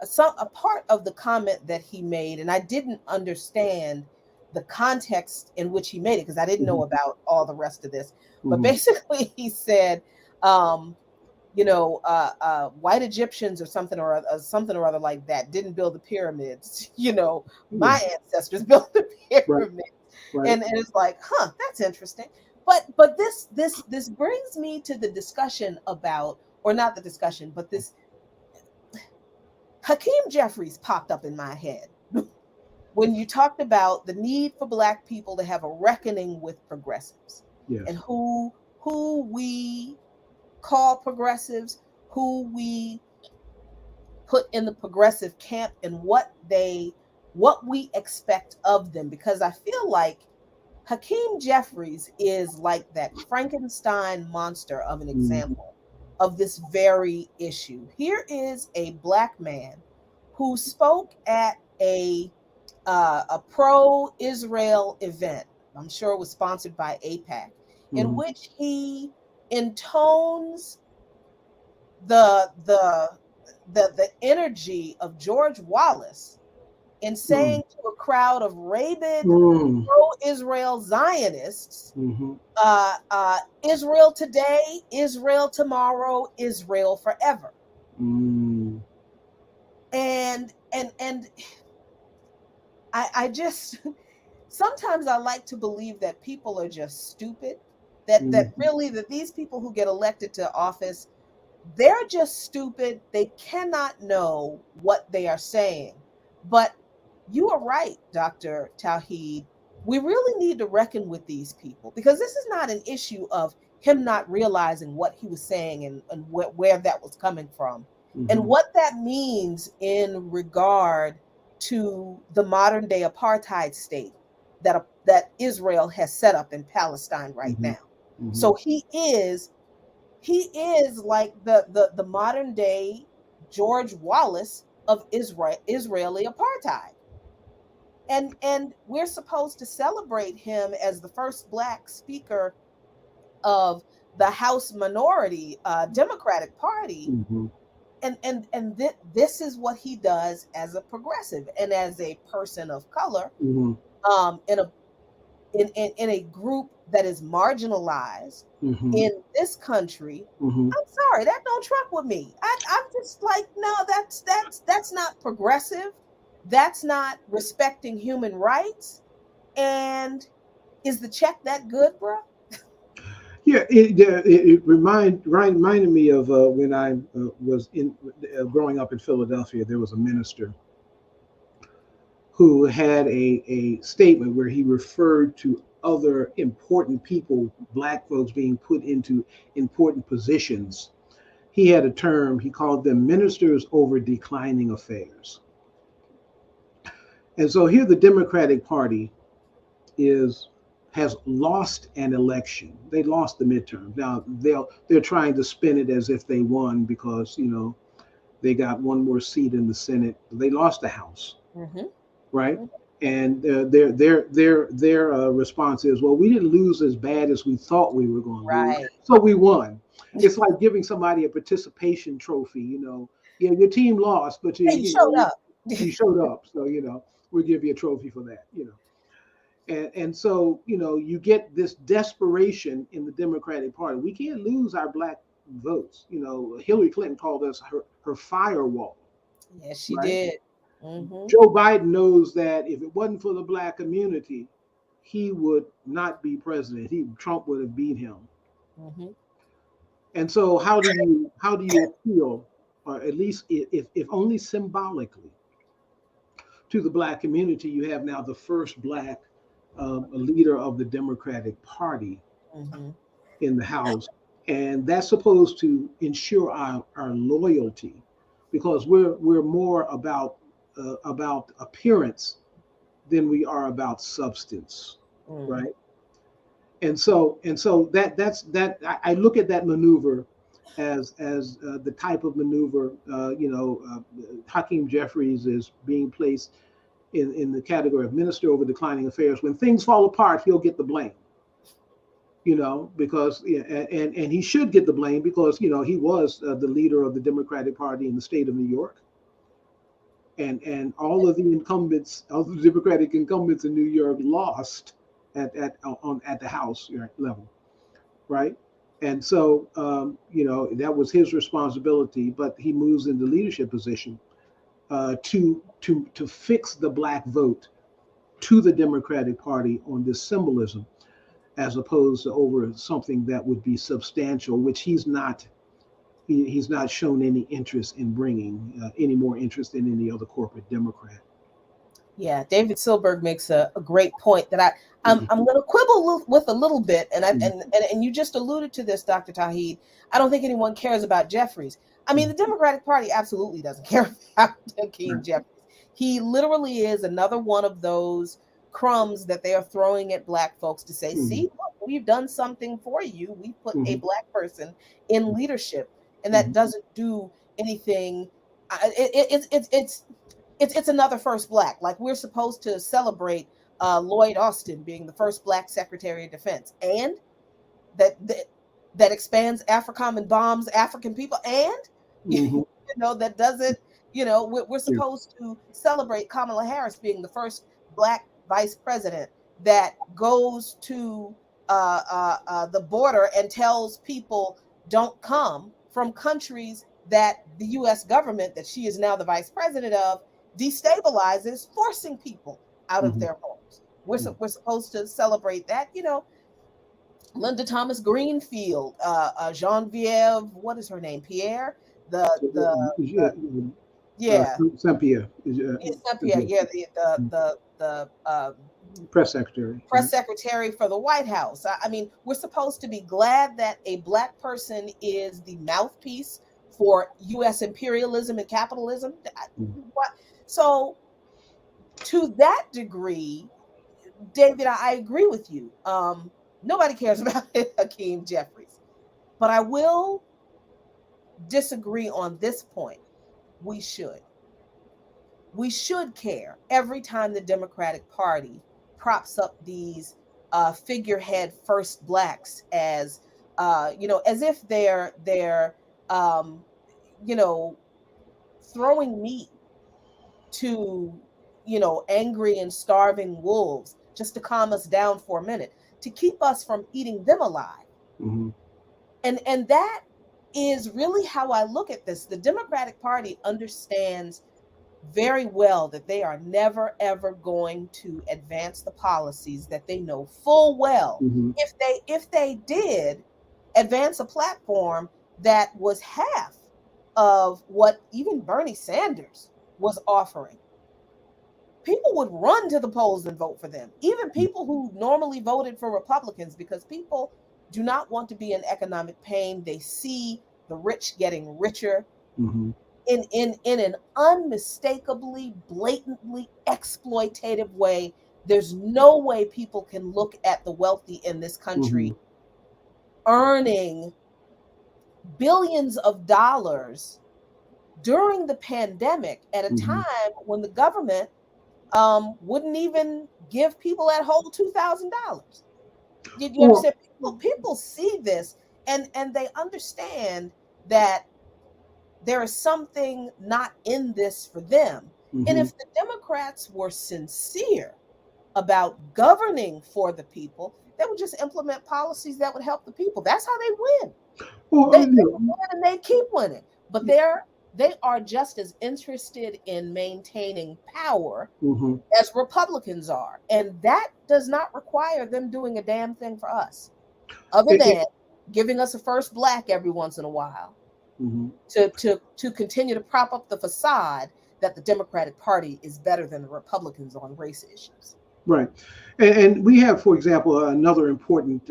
a part of the comment that he made, and I didn't understand the context in which he made it because I didn't know Mm-hmm. about all the rest of this. But Mm-hmm. basically, he said, um, white Egyptians or something or other like that didn't build the pyramids. Yeah. My ancestors built the Right. pyramids, Right. and it's like, huh, that's interesting. But this brings me to the discussion about, or not the discussion, but this Hakeem Jeffries popped up in my head when you talked about the need for Black people to have a reckoning with progressives and Yes. who we call progressives, who we put in the progressive camp, and what we expect of them. Because I feel like Hakeem Jeffries is like that Frankenstein monster of an Mm-hmm. example of this very issue. Here is a Black man who spoke at a pro-Israel event. I'm sure it was sponsored by APAC, in Mm-hmm. which he intones the the energy of George Wallace in saying to a crowd of rabid Mm-hmm. pro-Israel Zionists, Mm-hmm. Israel today, Israel tomorrow, Israel forever. Mm-hmm. And I just sometimes I like to believe that people are just stupid. That Mm-hmm. really that these people who get elected to office, they're just stupid. They cannot know what they are saying. But you are right, Dr. Tauheed. We really need to reckon with these people because this is not an issue of him not realizing what he was saying and where that was coming from and Mm-hmm. what that means in regard to the modern day apartheid state that Israel has set up in Palestine right Mm-hmm. now. Mm-hmm. So he is like the modern day George Wallace of Israeli apartheid. And we're supposed to celebrate him as the first Black speaker of the House minority Democratic Party. Mm-hmm. This is what he does as a progressive and as a person of color, Mm-hmm. in a in a group that is marginalized Mm-hmm. in this country. Mm-hmm. I'm sorry, that don't truck with me. I'm just like, no, that's not progressive. That's not respecting human rights. And is the check that good, bro? Yeah, it reminded me of when I was in growing up in Philadelphia. There was a minister who had a statement where he referred to other important people, Black folks being put into important positions. He had a term, he called them ministers over declining affairs. And so here the Democratic Party is has lost an election. They lost the midterm. Now they're trying to spin it as if they won because they got one more seat in the Senate. They lost the House, Mm-hmm. right? And their response is, well, we didn't lose as bad as we thought we were going to lose, Right. so we won. It's like giving somebody a participation trophy. Yeah, your team lost, but Hey, you showed up. you showed up, so we'll give you a trophy for that. And so you get this desperation in the Democratic Party. We can't lose our Black votes. Hillary Clinton called us her firewall, Yes, she right? did. Mm-hmm. Joe Biden knows that if it wasn't for the Black community, he would not be president. Trump would have beat him. Mm-hmm. And so how do you appeal, or at least if only symbolically, to the Black community? You have now the first Black a leader of the Democratic Party Hmm. in the House, and that's supposed to ensure our loyalty, because we're more about appearance than we are about substance, Mm. right? And so I look at that maneuver as the type of maneuver, Hakeem Jeffries is being placed in the category of minister over declining affairs. When things fall apart, he'll get the blame, because yeah, and he should get the blame, because he was the leader of the Democratic Party in the state of New York, and all the Democratic incumbents in New York lost at the House level, right? And so that was his responsibility, but he moves into leadership position to fix the black vote to the Democratic Party on this symbolism, as opposed to over something that would be substantial, which he's not shown any interest in bringing, any more interest than any other corporate Democrat. Yeah, David Silberg makes a great point that I'm going to quibble with a little bit, and Mhm. and you just alluded to this, Dr. Tauheed. I don't think anyone cares about Jeffries. I mean, the Democratic Party absolutely doesn't care about Hakeem Right. Jeffries. He literally is another one of those crumbs that they are throwing at black folks to say, Mhm. "See, look, we've done something for you. We put a Mhm. black person in leadership," and that Mhm. doesn't do anything. It's another first black. Like, we're supposed to celebrate Lloyd Austin being the first black Secretary of Defense, and that that, that expands AFRICOM and bombs African people, and Mhm. that doesn't. We're Yeah. supposed to celebrate Kamala Harris being the first black vice president that goes to the border and tells people don't come from countries that the U.S. government, that she is now the vice president of, destabilizes, forcing people out of Mhm. their homes. We're, Mhm. we're supposed to celebrate that. Linda Thomas Greenfield, Genevieve, what is her name? Pierre, the yeah, Saint Pierre, Saint Pierre, yeah, the press secretary, press right? secretary for the White House. I mean, we're supposed to be glad that a black person is the mouthpiece for U.S. imperialism and capitalism. Mhm. What? So, to that degree, David, I agree with you. Nobody cares about Hakeem Jeffries, but I will disagree on this point. We should. We should care every time the Democratic Party props up these figurehead first blacks as as if they're um, you know throwing meat to angry and starving wolves just to calm us down for a minute, to keep us from eating them alive. Mhm. And that is really how I look at this. The Democratic Party understands very well that they are never ever going to advance the policies that they know full well, Mhm. if they did advance a platform that was half of what even Bernie Sanders was offering, people would run to the polls and vote for them, even people who normally voted for Republicans, because people do not want to be in economic pain. They see the rich getting richer Mhm. in an unmistakably, blatantly exploitative way. There's no way people can look at the wealthy in this country Mhm. earning billions of dollars during the pandemic at a Mhm. time when the government wouldn't even give people at whole $2,000. You Well, understand? People see this, and they understand that there is something not in this for them. And mhm. if the Democrats were sincere about governing for the people, they would just implement policies that would help the people. That's how they win. Well, They would win and they keep winning. But they are just as interested in maintaining power mhm. as Republicans are. And that does not require them doing a damn thing for us, other It, it, than giving us a first black every once in a while mhm. to continue to prop up the facade that the Democratic Party is better than the Republicans on race issues. Right. And we have, for example, another important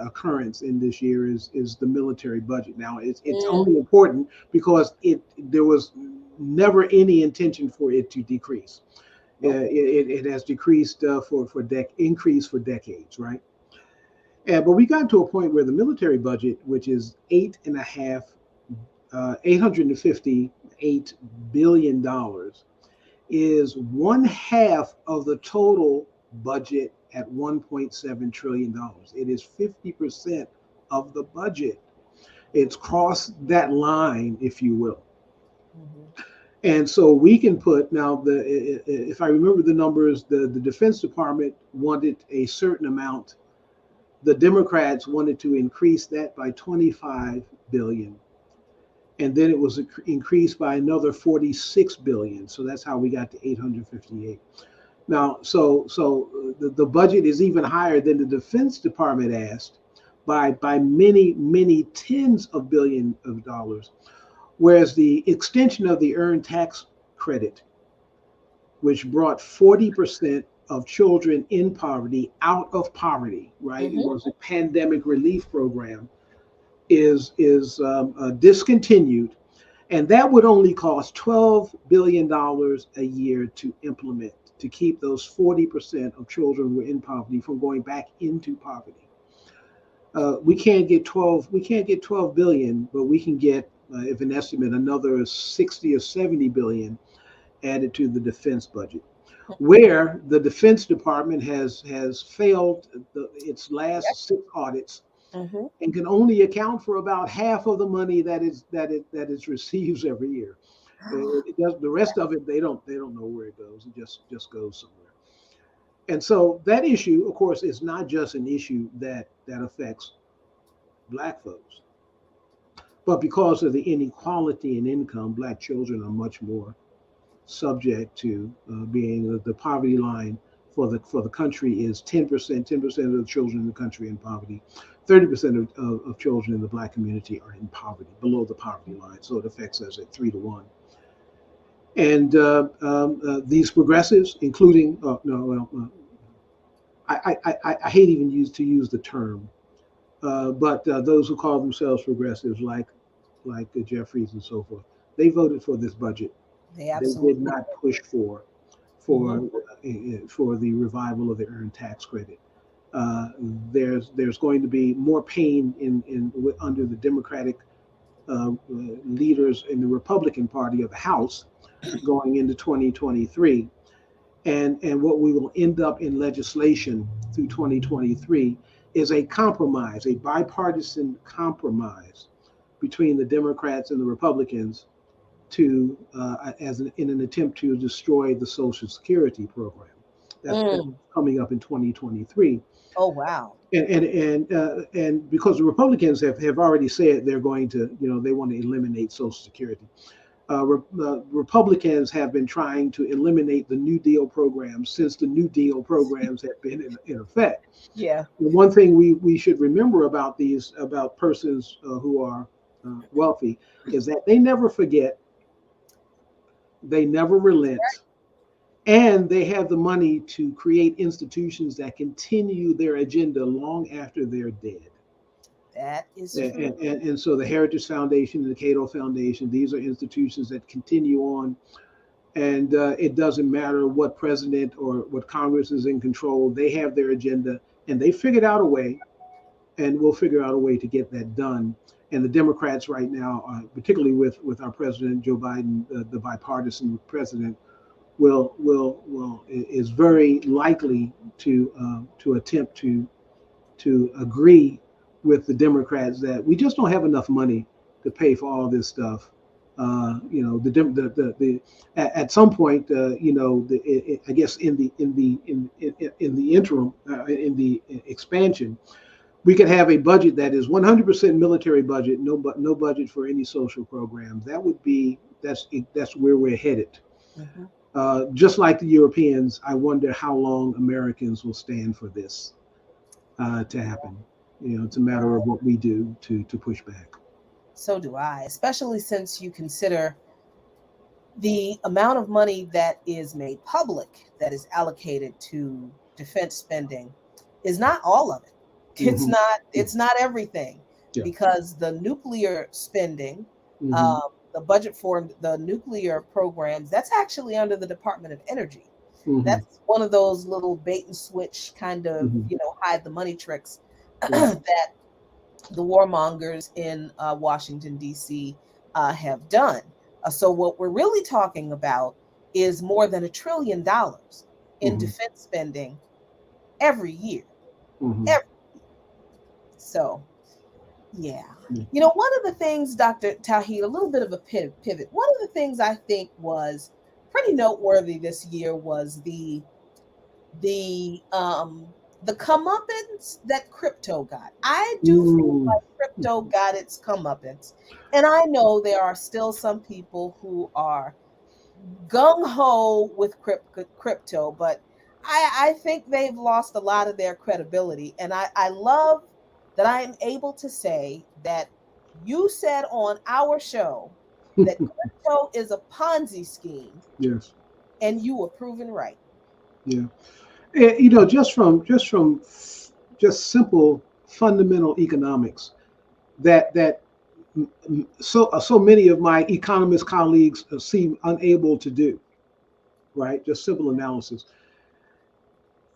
occurrence in this year is the military budget. Now, it's Mm, only important because there was never any intention for it to decrease. nope. It has decreased increased for decades, right? But we got to a point where the military budget, which is $858 billion, is one half of the total budget at $1.7 trillion. It is 50% of the budget. It's crossed that line, if you will. Mhm. And so we can put now if I remember the numbers, the Defense Department wanted a certain amount. The Democrats wanted to increase that by 25 billion, and then it was increased by another 46 billion. So that's how we got to 858. Now, so the budget is even higher than the Defense Department asked by many tens of billions of dollars. Whereas the extension of the earned tax credit, which brought 40% of children in poverty out of poverty, right? It Mhm. was a pandemic relief program, is discontinued, and that would only cost $12 billion a year to implement, to keep those 40% of children who are in poverty from going back into poverty. We can't get 12 billion, but we can get, if an estimate, another 60 or 70 billion added to the defense budget, where the Defense Department has failed its Yep. last six audits Mhm. and can only account for about half of the money that it receives every year. It does, the rest of it they don't know where it goes. It just goes somewhere. And so that issue, of course, is not just an issue that affects black folks, but because of the inequality in income, black children are much more subject to being the poverty line for the country is 10%. 10% of the children in the country in poverty. 30% of children in the black community are in poverty, below the poverty line. So it affects us at 3 to 1. And these progressives, including no, well, I hate even use the term, but those who call themselves progressives, like the Jeffries and so forth, they voted for this budget. They They did absolutely. not push Mhm. for the revival of the earned tax credit. Uh, there's going to be more pain in under the Democratic leaders in the Republican Party of the House going into 2023, and what we will end up in legislation through 2023 is a compromise, a bipartisan compromise between the Democrats and the Republicans in an attempt to destroy the Social Security program. That's Mm. coming up in 2023, Oh wow. and because the Republicans have already said they're going to, they want to eliminate Social Security. Republicans have been trying to eliminate the New Deal programs since the New Deal programs have been in effect. Yeah. The one thing we should remember about persons who are wealthy is that they never forget, they never relent, and they have the money to create institutions that continue their agenda long after they're dead. That is true. And so the Heritage Foundation and the Cato Foundation, these are institutions that continue on. And it doesn't matter what president or what Congress is in control, they have their agenda, and they figured out a way, and we'll figure out a way to get that done. And the Democrats right now, particularly with our president Joe Biden, the bipartisan president, is very likely to attempt to agree with the Democrats that we just don't have enough money to pay for all this stuff. At some point, I guess in the interim, in the expansion, we could have a budget that is 100% military budget, no budget for any social programs. That's where we're headed. Mhm. Just like the Europeans, I wonder how long Americans will stand for this to happen. It's a matter of what we do to push back. So do I, especially since you consider the amount of money that is made public that is allocated to defense spending is not all of it. It's Hmm. not. Yeah. It's not everything, Yeah. because the nuclear spending, Hmm. the budget for the nuclear programs, that's actually under the Department of Energy. Hmm. That's one of those little bait and switch kind of, Hmm. hide the money tricks Right. that the warmongers in Washington, D.C. Have done. So, what we're really talking about is more than $1 trillion in Hmm. defense spending every year. Hmm. Every, so, yeah. One of the things, Dr. Tauheed, a little bit of a pivot. One of the things I think was pretty noteworthy this year was the um the comeuppance that crypto got. I do feel Mm. like crypto got its comeuppance. And I know there are still some people who are gung ho with crypto, but I think they've lost a lot of their credibility. And I love that I am able to say that you said on our show that crypto is a Ponzi scheme, Yes. and you were proven right. Yeah. Just simple fundamental economics that so many of my economist colleagues seem unable to do. Right. Just simple analysis.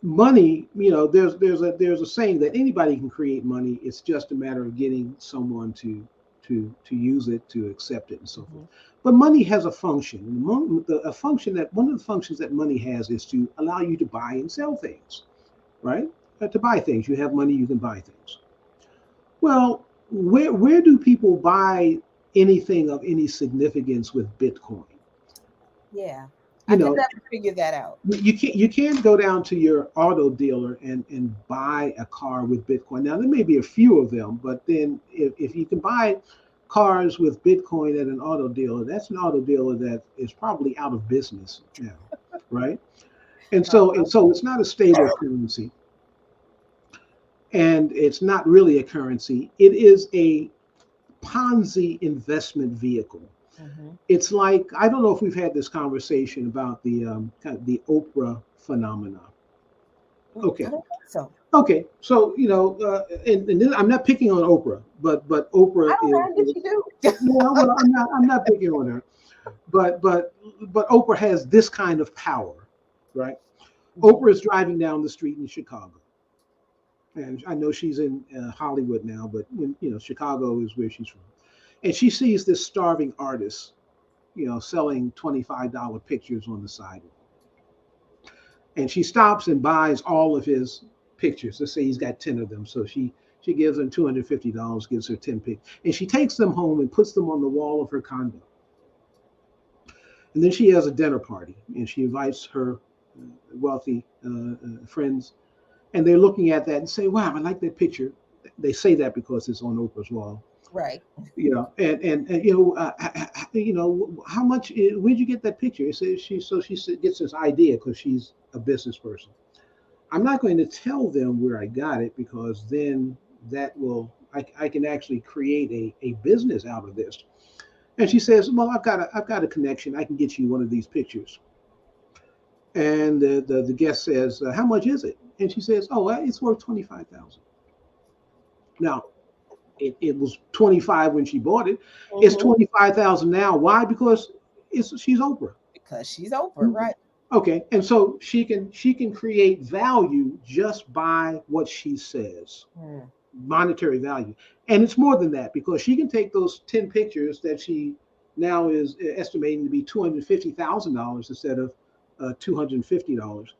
Money, there's a saying that anybody can create money. It's just a matter of getting someone to use it, to accept it, and so forth. Mhm. But money has a function. And a function that one of the functions that money has is to allow you to buy and sell things, right? To buy things, you have money, you can buy things. Well, where do people buy anything of any significance with Bitcoin? Yeah. I You could know, never figure that out. you can't go down to your auto dealer and buy a car with Bitcoin. Now there may be a few of them, but then if you can buy cars with Bitcoin at an auto dealer, that's an auto dealer that is probably out of business now, right? And so it's not a stable currency, and it's not really a currency. It is a Ponzi investment vehicle. Mhm. It's like, I don't know if we've had this conversation about the kind of the Oprah phenomena. I Okay. don't think so. Okay, so and then I'm not picking on Oprah, but I Oprah don't is, mind if you do. yeah. Well, I'm not picking on her, but Oprah has this kind of power, right? Mhm. Oprah is driving down the street in Chicago, and I know she's in Hollywood now, but Chicago is where she's from, and she sees this starving artist, selling $25 pictures on the sidewalk, and she stops and buys all of his pictures. Let's say he's got 10 of them. So she gives him $250, gives her 10 pics, and she takes them home and puts them on the wall of her condo. And then she has a dinner party, and she invites her wealthy friends, and they're looking at that and say, "Wow, I like that picture." They say that because it's on Oprah's wall. Right. And how much? Where'd you get that picture? It says she gets this idea because she's a business person. I'm not going to tell them where I got it, because then I can actually create a business out of this. And she says, "Well, I've got a connection. I can get you one of these pictures." And the guest says, "How much is it?" And she says, "Oh, well, it's worth 25,000." Now, it was 25 when she bought it. It's Mhm. 25,000 now. Why? Because she's Oprah. Because she's over, right? Okay, and so she can create value just by what she says, Mm. monetary value. And it's more than that, because she can take those 10 pictures that she now is estimating to be $250,000 instead of $250,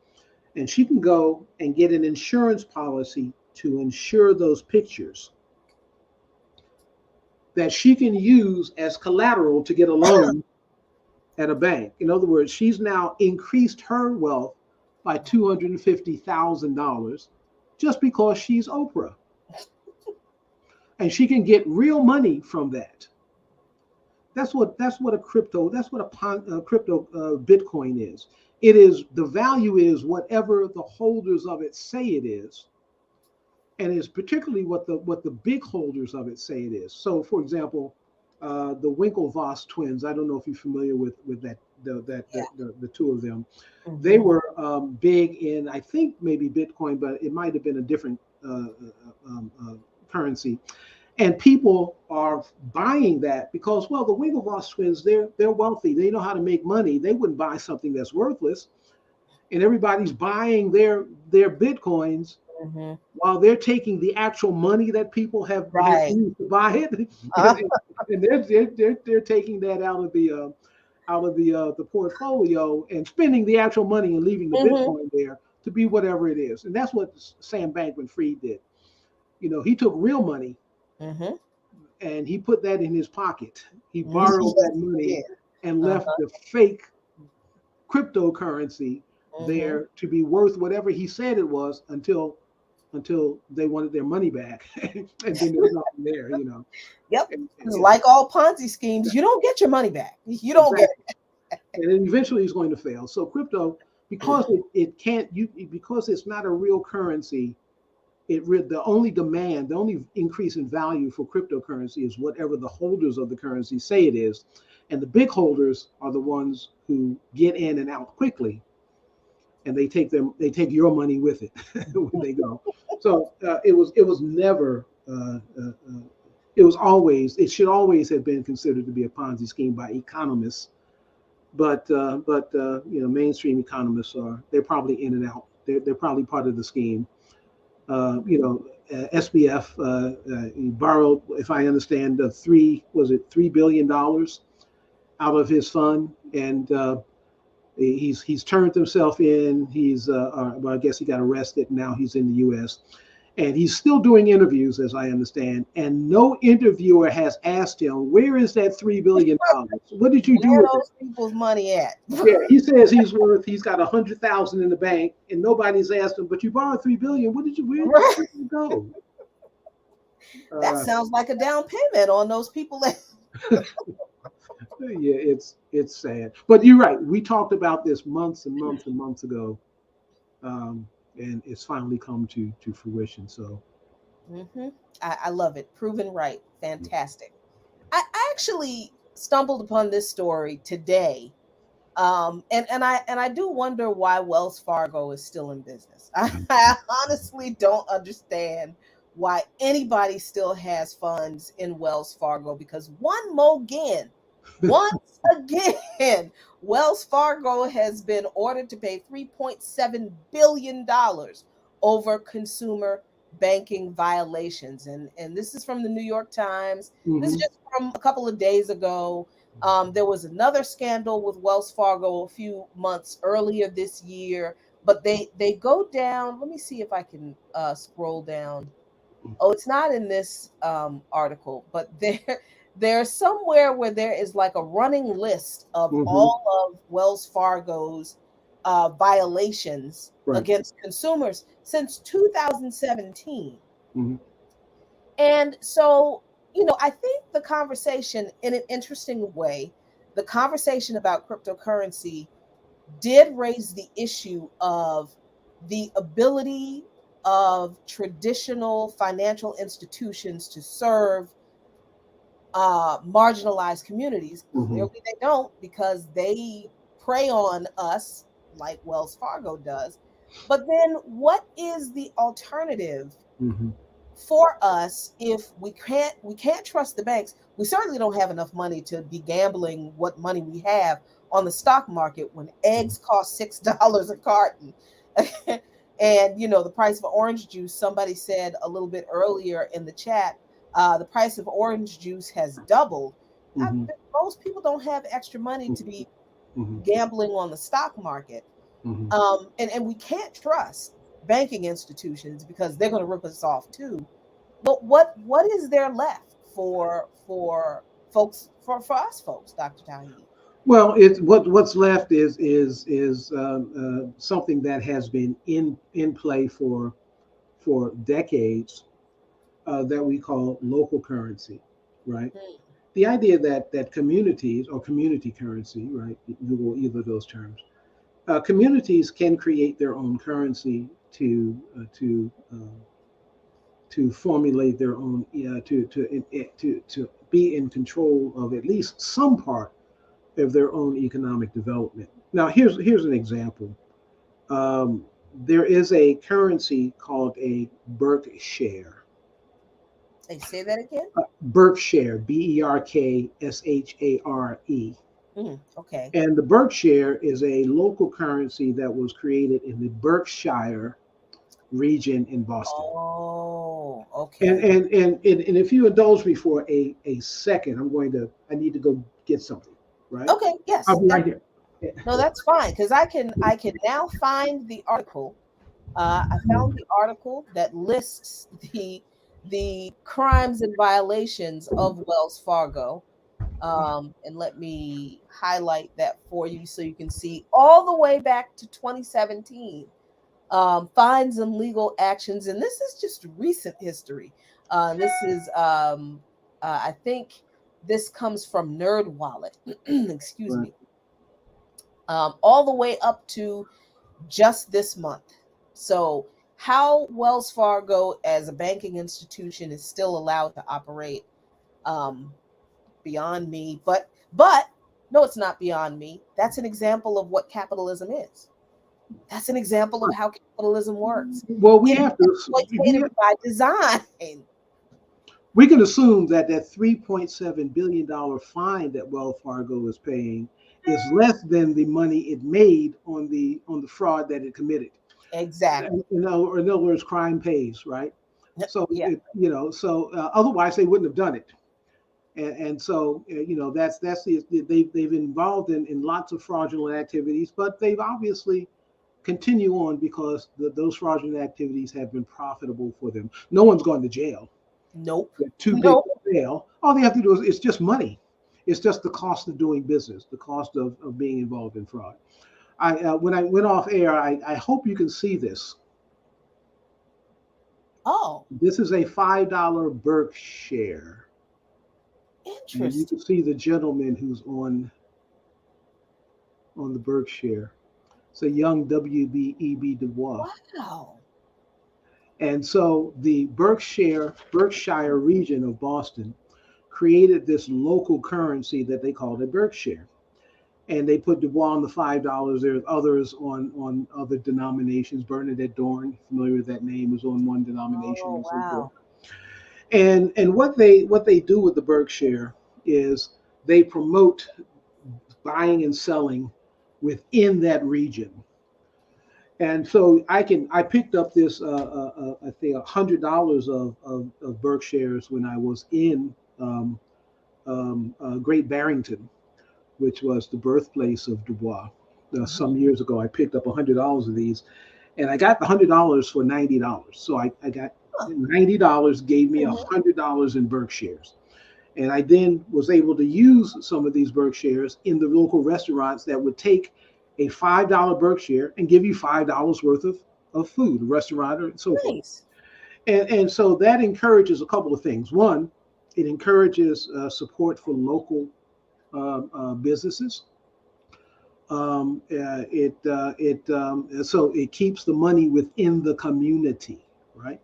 and she can go and get an insurance policy to insure those pictures that she can use as collateral to get a loan at a bank. In other words, she's now increased her wealth by $250,000 just because she's Oprah. And she can get real money from that. That's what a crypto, that's what crypto Bitcoin is. It is, the value is whatever the holders of it say it is, and it's particularly what the big holders of it say it is. So, for example, the Winklevoss twins. I don't know if you're familiar with the two of them. They Mhm. were big in, I think, maybe Bitcoin, but it might have been a different currency. And people are buying that because, well, the Winklevoss twins, they're wealthy. They know how to make money. They wouldn't buy something that's worthless. And everybody's buying their Bitcoins Mhm. while they're taking the actual money that people have Right. used to buy it, Uh, and they're taking that out of the portfolio and spending the actual money and leaving the mhm. Bitcoin there to be whatever it is. And that's what Sam Bankman-Fried did. He took real money Mhm. and he put that in his pocket. He borrowed Yes, that he money did. and Uh-huh. left the fake cryptocurrency Mhm. there to be worth whatever he said it was until they wanted their money back, and then there's nothing there. Yep. And It's like all Ponzi schemes. You don't get your money back. You don't get exactly. And then eventually it's going to fail. So crypto, because it can't you because it's not a real currency, the only demand, the only increase in value for cryptocurrency is whatever the holders of the currency say it is. And the big holders are the ones who get in and out quickly, and they take your money with it when they go. So it was never it should always have been considered to be a Ponzi scheme by economists, but mainstream economists they're probably in and out. They're probably part of the scheme. SBF he borrowed, if I understand, $3 billion out of his fund, and he's turned himself in. Well, I guess he got arrested. Now he's in the U.S. and he's still doing interviews, as I understand. And no interviewer has asked him, "Where is that $3 billion? What did you do where with it?" those people's money at. Yeah, he says he's got 100,000 in the bank, and nobody's asked him. But you borrowed $3 billion. Right. Where did it go? That Uh, sounds like a down payment on those people that yeah, it's sad. But you're right. We talked about this months and months and months ago, um, and it's finally come to fruition. So hmm I love it. Proven right. Fantastic. I actually stumbled upon this story today. And I do wonder why Wells Fargo is still in business. I honestly don't understand why anybody still has funds in Wells Fargo because once again, Wells Fargo has been ordered to pay $3.7 billion over consumer banking violations. And this is from the New York Times. This is hmm just from a couple of days ago. There was another scandal with Wells Fargo a few months earlier this year, but they go down. Let me see if I can scroll down. Oh, it's not in this article, but there's somewhere where there is like a running list of hmm all of Wells Fargo's violations right. against consumers since 2017. hmm And so, I think the conversation, in an interesting way, the conversation about cryptocurrency did raise the issue of the ability of traditional financial institutions to serve marginalized communities. hmm Clearly, they don't because they prey on us like Wells Fargo does. But then, what is the alternative hmm for us if we can't trust the banks? We certainly don't have enough money to be gambling what money we have on the stock market when eggs cost $6 a carton. And the price of orange juice, somebody said a little bit earlier in the chat, the price of orange juice has doubled. hmm Most people don't have extra money to be hmm gambling on the stock market. hmm And we can't trust banking institutions because they're going to rip us off too. But what is there left for folks, for us folks, Dr. Tauheed? Well, what's left is something that has been in play for decades, that we call local currency, right? The idea that communities, or community currency, right? Google either of those terms. Communities can create their own currency to formulate their own, to be in control of at least some part, of their own economic development. Now, here's an example. Um, there is a currency called a Berkshire. Hey, say that again. Berkshire, Berkshare. Okay. And the Berkshire is a local currency that was created in the Berkshire region in Boston. Oh, And okay. and if you indulge me for a second, I need to go get something, right? Okay. I'll Yes. be That right here. no, that's fine because I can now find the article. I found the article that lists the crimes and violations of Wells Fargo. And let me highlight that for you so you can see all the way back to 2017. Fines and legal actions, and this is just recent history. This is I think this comes from Nerd Wallet. Excuse Right. me. All the way up to just this month. So, how Wells Fargo as a banking institution is still allowed to operate, um, beyond me. But no, it's not beyond me. That's an example of what capitalism is. That's an example of how capitalism works. Well, we It have is to. exploitative by design. We can assume that that $3.7 billion fine that Wells Fargo is paying is less than the money it made on the fraud that it committed. Exactly. Or in other words, crime pays, right? So Yeah. otherwise they wouldn't have done it. And so that's they've involved in lots of fraudulent activities, but they've obviously continue on because those fraudulent activities have been profitable for them. No one's gone to jail. Nope. They're too big Nope. to fail. All they have to do is it's just money. It's just the cost of doing business, the cost of being involved in fraud. When I went off air, I hope you can see this. Oh, This is a $5 Berkshire, and you interesting. can see the gentleman who's on the Berkshire. It's a young W.B.E.B. Du Bois. Wow. And so the Berkshire region of Boston created this local currency that they called a Berkshire. And they put Dubois on the $5. There's others on other denominations. Bernadette Dorn, familiar with that name, is on one denomination Oh, and so forth. wow. And what they do with the Berkshire is they promote buying and selling within that region. And so I picked up this I think $100 of Berkshires when I was in Great Barrington, which was the birthplace of Dubois. Some Mhm. years ago, I picked up $100 of these, and I got the $100 for $90. So I got Huh. $90 gave me Mhm. $100 in Berkshires, and I then was able to use some of these Berkshires in the local restaurants that would take a $5 Berkshire and give you $5 worth of food, restaurant, and so forth. Nice. And so that encourages a couple of things. One, it encourages support for local businesses. So it keeps the money within the community, right?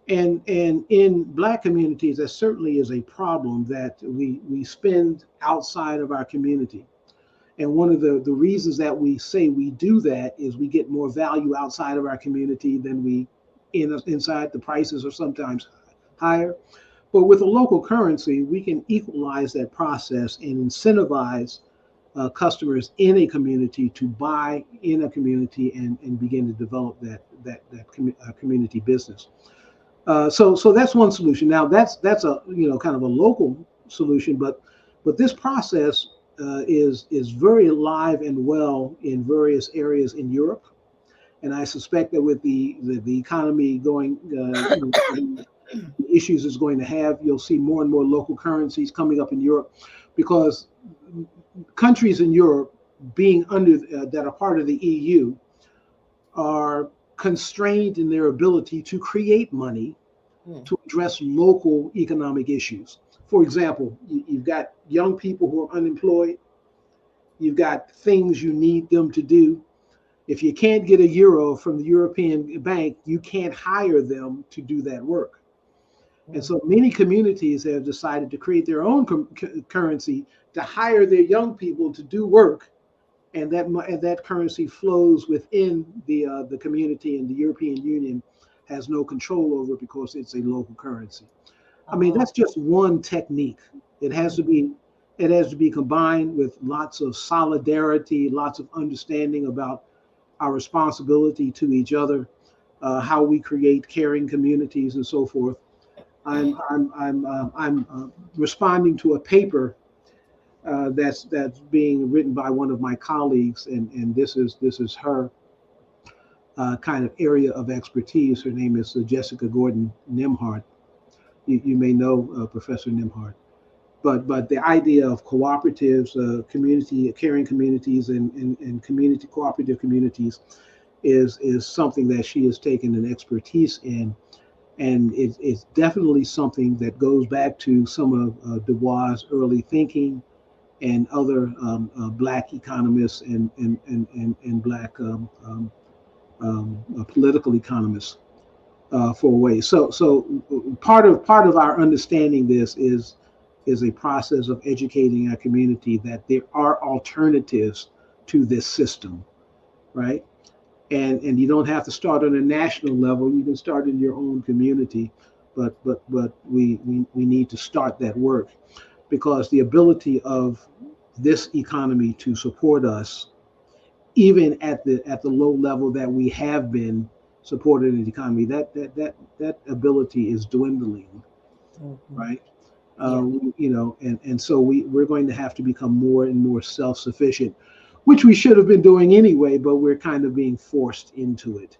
And in Black communities, there certainly is a problem that we spend outside of our community. And one of the reasons that we say we do that is we get more value outside of our community than inside. The prices are sometimes higher. But with a local currency, we can equalize that process and incentivize customers in a community to buy in a community and begin to develop that community business. So that's one solution. Now that's a kind of a local solution, but this process is very alive and well in various areas in Europe, and I suspect that with the economy going, the issues it's going to have, you'll see more and more local currencies coming up in Europe, because countries in Europe being under that are part of the EU are constrained in their ability to create money Mm. to address local economic issues. For example, you've got young people who are unemployed. You've got things you need them to do. If you can't get a euro from the European bank, you can't hire them to do that work. And Mm. so many communities have decided to create their own currency to hire their young people to do work, and that currency flows within the community, and the European Union has no control over it because it's a local currency. I mean, Oh, that's just one technique. It has to be it has to be combined with lots of solidarity, lots of understanding about our responsibility to each other, how we create caring communities, and so forth. I'm responding to a paper that's being written by one of my colleagues, and this is her kind of area of expertise. Her name is Jessica Gordon Nimhart. You may know Professor Nimhart. But the idea of cooperatives, community caring communities, and community cooperative communities is something that she has taken an expertise in, and it's definitely something that goes back to some of Du Bois' early thinking and other black economists and black political economists for a way. So part of our understanding this is a process of educating our community that there are alternatives to this system, right? And you don't have to start on a national level. You can start in your own community, but we need to start that work, because the ability of this economy to support us, even at the low level that we have been supported in the economy, that ability is dwindling, mhm. right? Yeah. And so we're going to have to become more and more self-sufficient, which we should have been doing anyway, but we're kind of being forced into it.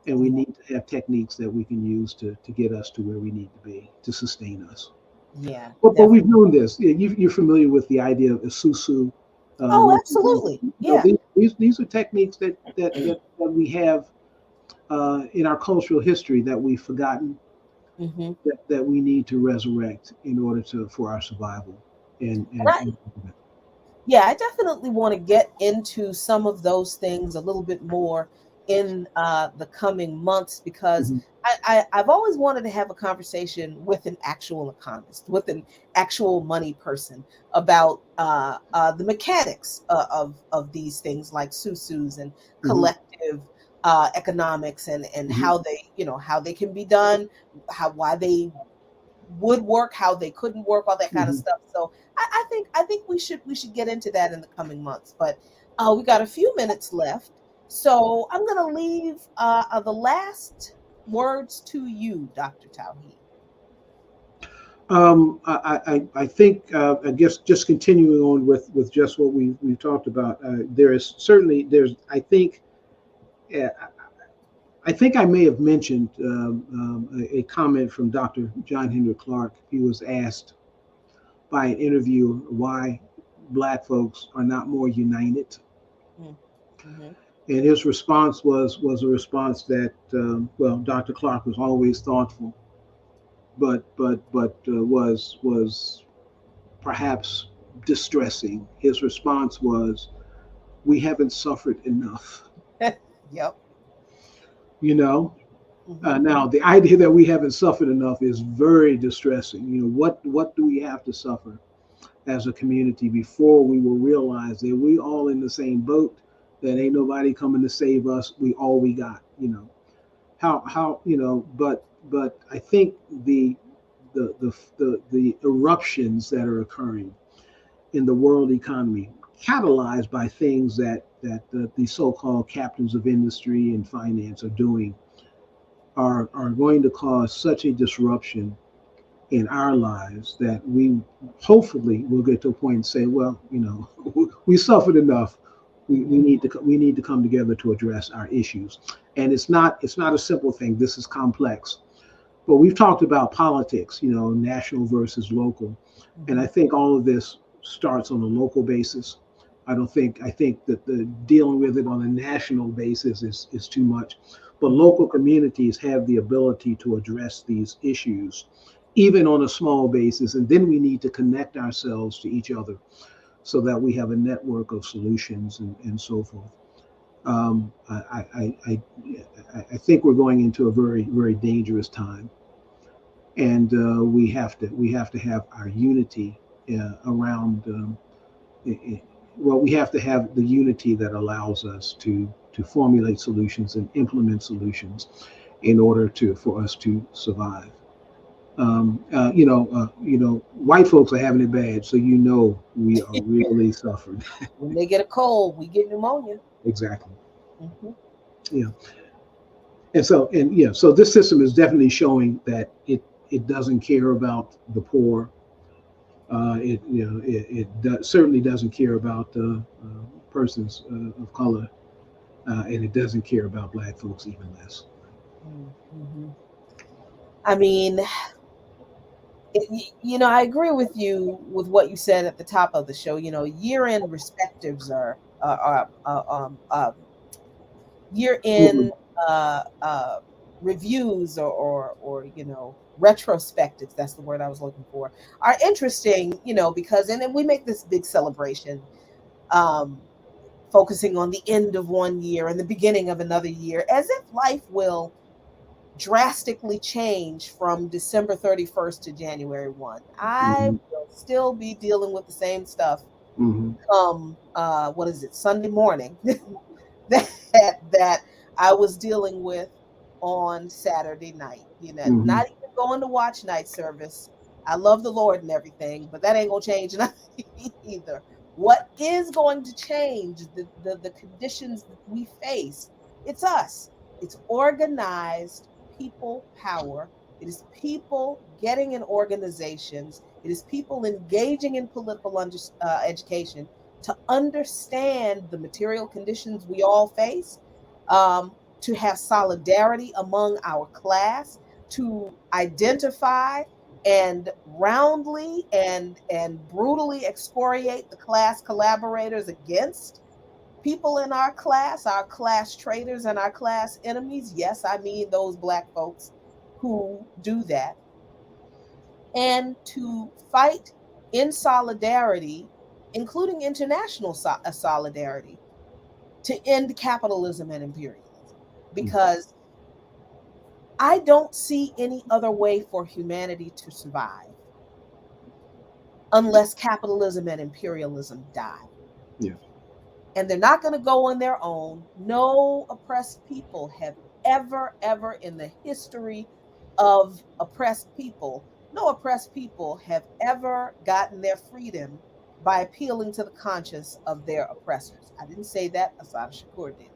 And we Yeah. need to have techniques that we can use to get us to where we need to be to sustain us. Yeah. But we've Definitely. known this. Yeah, you're familiar with the idea of isusu. Oh, absolutely. Yeah. These are techniques that we have in our cultural history that we've forgotten, Hmm. that we need to resurrect in order to for our survival. And And and, I, and yeah, I definitely want to get into some of those things a little bit more in the coming months, because Mhm, I've always wanted to have a conversation with an actual economist, with an actual money person about the mechanics of these things like susus and mhm, collective economics, and mhm, how they, how they can be done, how why they would work, how they couldn't work, all that kind of mhm. stuff. So I think we should get into that in the coming months. But we got a few minutes left, so I'm gonna leave the last words to you, Dr. Tauheed. I think I guess just continuing on with just what we talked about. There is certainly there's uh, I think I may have mentioned a comment from Dr. John Henry Clark. He was asked by an interviewer why Black folks are not more united, Mm-hmm. and his response was a response that well, Dr. Clark was always thoughtful, but was perhaps distressing. His response was, "We haven't suffered enough." Yep. You know, Mm-hmm. now the idea that we haven't suffered enough is very distressing. What do we have to suffer as a community before we will realize that we all in the same boat? That ain't nobody coming to save us. We all we got. How but I think the eruptions that are occurring in the world economy, catalyzed by things that the so-called captains of industry and finance are doing, are going to cause such a disruption in our lives that we hopefully will get to a point and say, well, we suffered enough. We Mm-hmm. need to come together to address our issues. And it's not a simple thing. This is complex. But we've talked about politics, national versus local. And Mm-hmm. I think all of this starts on a local basis. I think that the dealing with it on a national basis is too much. But Mm-hmm. local communities have the ability to address these issues, even on a small basis. And then we need to connect ourselves to each other so that we have a network of solutions and so forth. I think we're going into a very, very dangerous time, and we have to have our unity around. well, we have to have the unity that allows us to formulate solutions and implement solutions in order for us to survive. White folks are having it bad, so we are really suffering. When they get a cold, we get pneumonia. Exactly. Hmm. Yeah. So this system is definitely showing that it doesn't care about the poor. Certainly doesn't care about persons of color, and it doesn't care about black folks even less. Hmm. I mean, I agree with you with what you said at the top of the show. Year-end perspectives year-end Mhm. reviews or retrospectives. That's the word I was looking for. Are interesting, because and then we make this big celebration, um, focusing on the end of one year and the beginning of another year, as if life will drastically change from December 31st to January 1. I Mhm. will still be dealing with the same stuff Mhm. come what is it, Sunday morning, that I was dealing with on Saturday night. Mhm. Not even going to watch night service. I love the Lord and everything, but that ain't gonna change nothing either. What is going to change the conditions that we face? It's us. It's organized people power. It is people getting in organizations. It is people engaging in political education to understand the material conditions we all face, to have solidarity among our class, to identify and roundly and brutally excoriate the class collaborators against people in our class traitors and our class enemies. Yes, I mean those black folks who do that, and to fight in solidarity, including international solidarity, to end capitalism and imperialism. Because I don't see any other way for humanity to survive unless capitalism and imperialism die. Yeah. And they're not going to go on their own. No oppressed people have ever in the history of oppressed people, no oppressed people have ever gotten their freedom by appealing to the conscience of their oppressors. I didn't say that, Asada Shakur did,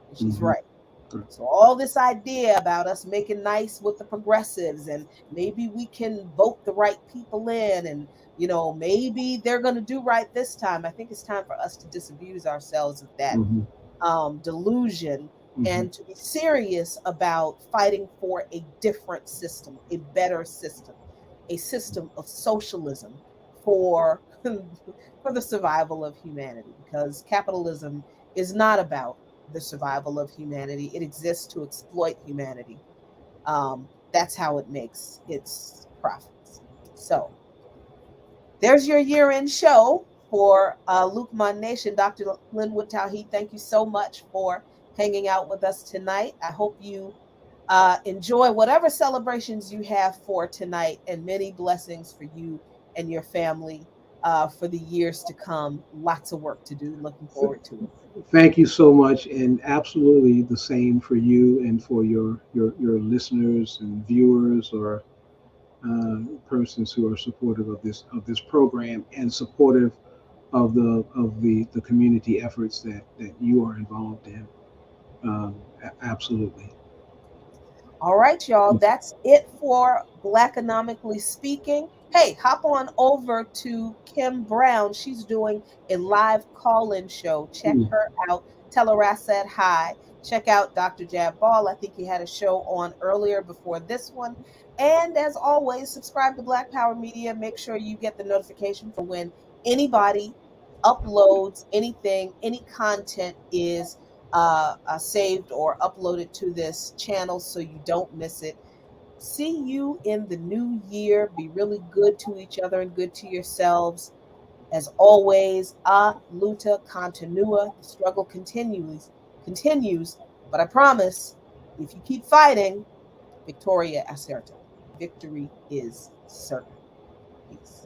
and she's Mhm. right. So all this idea about us making nice with the progressives and maybe we can vote the right people in, and maybe they're going to do right this time. I think it's time for us to disabuse ourselves of that Mhm. delusion Mhm. and to be serious about fighting for a different system, a better system, a system of socialism for for the survival of humanity, because capitalism is not about the survival of humanity. It exists to exploit humanity. That's how it makes its profits. So there's your year-end show for Lukman Nation. Dr. Linwood Tauheed, thank you so much for hanging out with us tonight. I hope you enjoy whatever celebrations you have for tonight, and many blessings for you and your family for the years to come. Lots of work to do. Looking forward to it. Thank you so much, and absolutely the same for you and for your listeners and viewers, or persons who are supportive of this program and supportive of the community efforts that you are involved in. Absolutely. All right, y'all. That's it for Blackanomically Speaking. Hey, hop on over to Kim Brown. She's doing a live call-in show. Check Mm. her out. Tell her I said hi. Check out Dr. Jab Ball. I think he had a show on earlier before this one. And as always, subscribe to Black Power Media. Make sure you get the notification for when anybody uploads anything, any content is saved or uploaded to this channel so you don't miss it. See you in the new year. Be really good to each other and good to yourselves. As always, a luta continua. The struggle continues, but I promise, if you keep fighting, Victoria Acerta. Victory is certain. Peace.